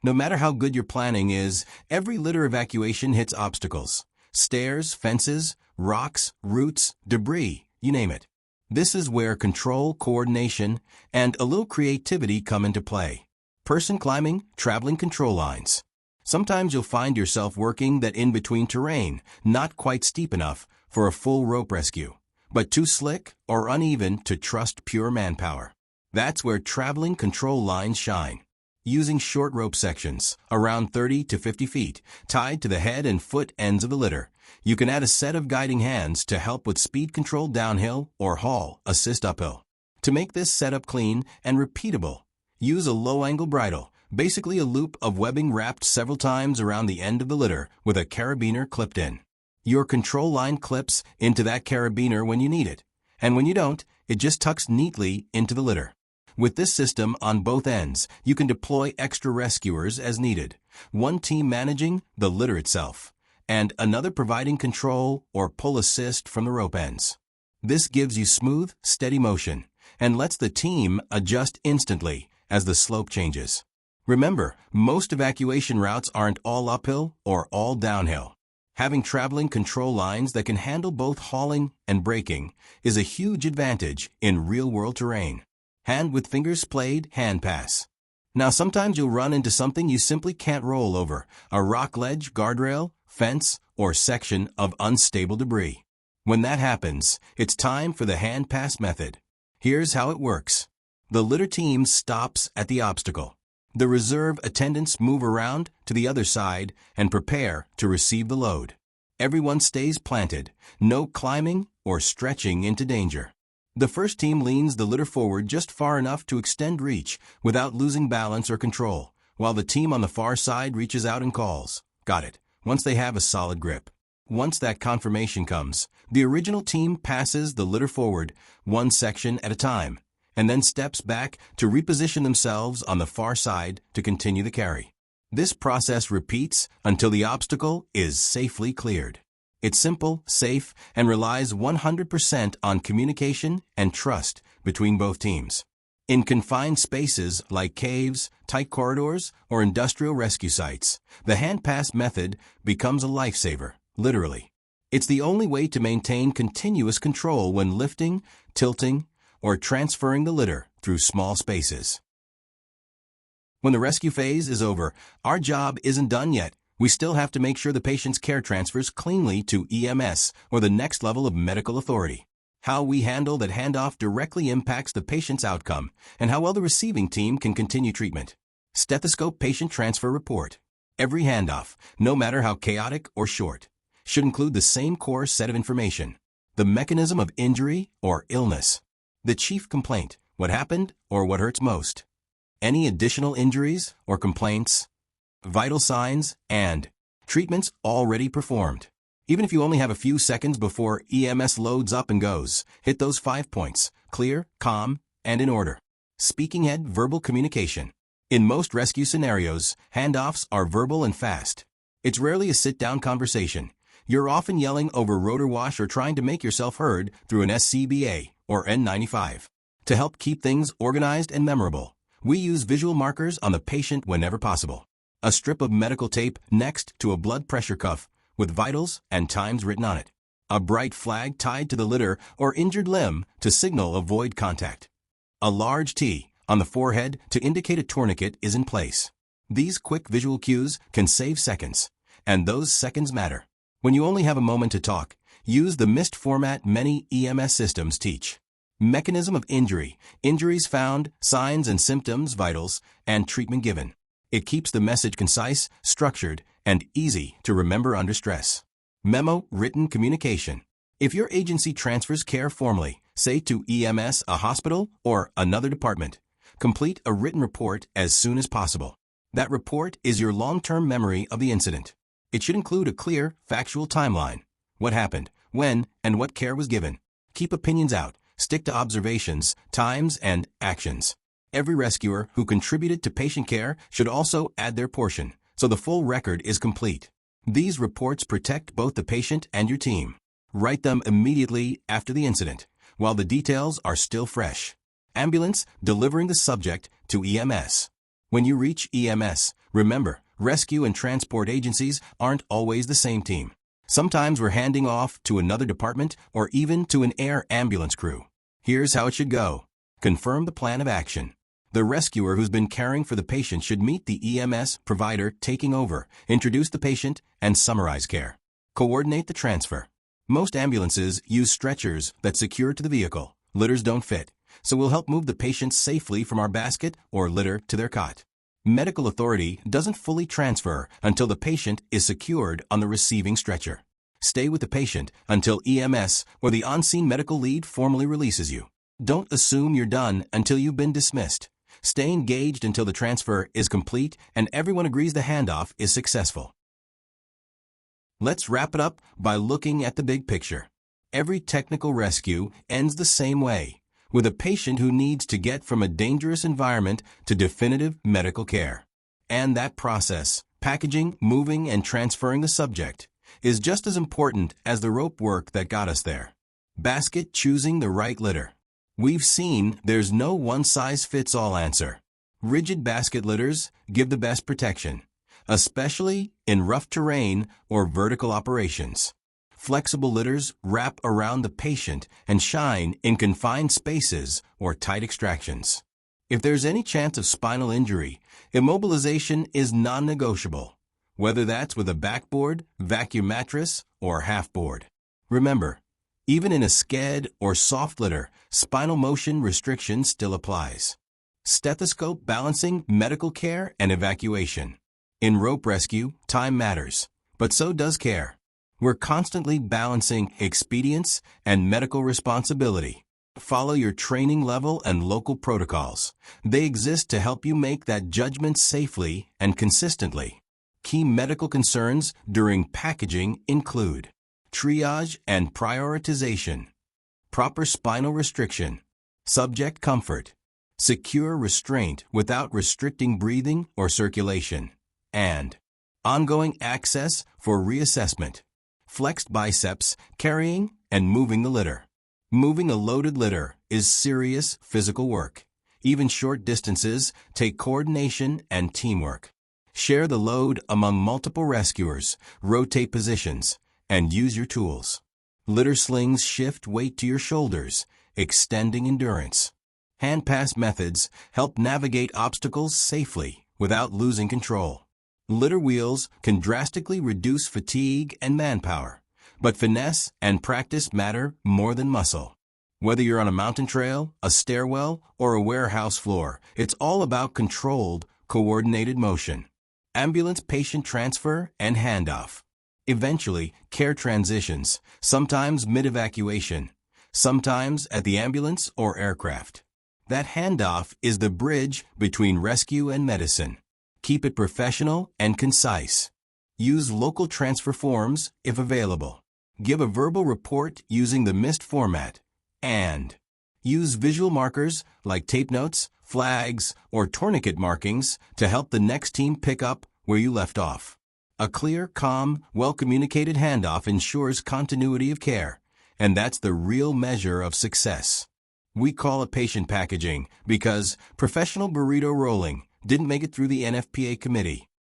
No matter how good your planning is, every litter evacuation hits obstacles. Stairs, fences, rocks, roots, debris, you name it. This is where control, coordination, and a little creativity come into play. Person climbing, traveling control lines. Sometimes you'll find yourself working that in-between terrain, not quite steep enough for a full rope rescue, but too slick or uneven to trust pure manpower. That's where traveling control lines shine. Using short rope sections, around 30 to 50 feet, tied to the head and foot ends of the litter, you can add a set of guiding hands to help with speed control downhill or haul assist uphill. To make this setup clean and repeatable, use a low-angle bridle, basically a loop of webbing wrapped several times around the end of the litter with a carabiner clipped in. Your control line clips into that carabiner when you need it, and when you don't, it just tucks neatly into the litter. With this system on both ends, you can deploy extra rescuers as needed, one team managing the litter itself, and another providing control or pull assist from the rope ends. This gives you smooth, steady motion, and lets the team adjust instantly as the slope changes. Remember, most evacuation routes aren't all uphill or all downhill. Having traveling control lines that can handle both hauling and braking is a huge advantage in real-world terrain. Hand with fingers splayed, hand pass. Now sometimes you'll run into something you simply can't roll over, a rock ledge, guardrail, fence, or section of unstable debris. When that happens, it's time for the hand pass method. Here's how it works. The litter team stops at the obstacle. The reserve attendants move around to the other side and prepare to receive the load. Everyone stays planted, no climbing or stretching into danger. The first team leans the litter forward just far enough to extend reach without losing balance or control, while the team on the far side reaches out and calls, "Got it," once they have a solid grip. Once that confirmation comes, the original team passes the litter forward, one section at a time, and then steps back to reposition themselves on the far side to continue the carry. This process repeats until the obstacle is safely cleared. It's simple, safe, and relies 100% on communication and trust between both teams. In confined spaces like caves, tight corridors, or industrial rescue sites, the hand pass method becomes a lifesaver, literally. It's the only way to maintain continuous control when lifting, tilting, or transferring the litter through small spaces. When the rescue phase is over, our job isn't done yet. We still have to make sure the patient's care transfers cleanly to EMS or the next level of medical authority. How we handle that handoff directly impacts the patient's outcome and how well the receiving team can continue treatment. Stethoscope patient transfer report. Every handoff, no matter how chaotic or short, should include the same core set of information: the mechanism of injury or illness, the chief complaint, what happened or what hurts most, any additional injuries or complaints, vital signs, and treatments already performed. Even if you only have a few seconds before EMS loads up and goes, hit those 5 points: clear, calm, and in order. Speaking head verbal communication. In most rescue scenarios, handoffs are verbal and fast. It's rarely a sit-down conversation. You're often yelling over rotor wash or trying to make yourself heard through an SCBA or N95. To help keep things organized and memorable, we use visual markers on the patient whenever possible. A strip of medical tape next to a blood pressure cuff with vitals and times written on it. A bright flag tied to the litter or injured limb to signal avoid contact. A large T on the forehead to indicate a tourniquet is in place. These quick visual cues can save seconds, and those seconds matter. When you only have a moment to talk, use the MIST format many EMS systems teach. Mechanism of injury, injuries found, signs and symptoms, vitals, and treatment given. It keeps the message concise, structured, and easy to remember under stress. Memo, written communication. If your agency transfers care formally, say to EMS, a hospital, or another department, complete a written report as soon as possible. That report is your long-term memory of the incident. It should include a clear, factual timeline. What happened, when, and what care was given. Keep opinions out. Stick to observations, times, and actions. Every rescuer who contributed to patient care should also add their portion, so the full record is complete. These reports protect both the patient and your team. Write them immediately after the incident, while the details are still fresh. Ambulance delivering the subject to EMS. When you reach EMS, remember, rescue and transport agencies aren't always the same team. Sometimes we're handing off to another department or even to an air ambulance crew. Here's how it should go. Confirm the plan of action. The rescuer who's been caring for the patient should meet the EMS provider taking over, introduce the patient, and summarize care. Coordinate the transfer. Most ambulances use stretchers that secure to the vehicle. Litters don't fit, so we'll help move the patient safely from our basket or litter to their cot. Medical authority doesn't fully transfer until the patient is secured on the receiving stretcher. Stay with the patient until EMS or the on-scene medical lead formally releases you. Don't assume you're done until you've been dismissed. Stay engaged until the transfer is complete and everyone agrees the handoff is successful. Let's wrap it up by looking at the big picture. Every technical rescue ends the same way, with a patient who needs to get from a dangerous environment to definitive medical care. And that process, packaging, moving, and transferring the subject, is just as important as the rope work that got us there. Basket choosing the right litter. We've seen there's no one-size-fits-all answer. Rigid basket litters give the best protection, especially in rough terrain or vertical operations. Flexible litters wrap around the patient and shine in confined spaces or tight extractions. If there's any chance of spinal injury, immobilization is non-negotiable, whether that's with a backboard, vacuum mattress, or half-board. Remember, even in a sked or soft litter, spinal motion restriction still applies. Stethoscope balancing medical care and evacuation. In rope rescue, time matters, but so does care. We're constantly balancing expedience and medical responsibility. Follow your training level and local protocols. They exist to help you make that judgment safely and consistently. Key medical concerns during packaging include triage and prioritization, proper spinal restriction, subject comfort, secure restraint without restricting breathing or circulation, and ongoing access for reassessment. Flexed biceps, carrying and moving the litter. Moving a loaded litter is serious physical work. Even short distances take coordination and teamwork. Share the load among multiple rescuers, rotate positions, and use your tools. Litter slings shift weight to your shoulders, extending endurance. Hand pass methods help navigate obstacles safely without losing control. Litter wheels can drastically reduce fatigue and manpower, but finesse and practice matter more than muscle. Whether you're on a mountain trail, a stairwell, or a warehouse floor, it's all about controlled, coordinated motion. Ambulance patient transfer and handoff. Eventually, care transitions, sometimes mid-evacuation, sometimes at the ambulance or aircraft. That handoff is the bridge between rescue and medicine. Keep it professional and concise. Use local transfer forms if available. Give a verbal report using the MIST format. And use visual markers like tape notes, flags, or tourniquet markings to help the next team pick up where you left off. A clear, calm, well-communicated handoff ensures continuity of care, and that's the real measure of success. We call it patient packaging because professional burrito rolling didn't make it through the NFPA committee.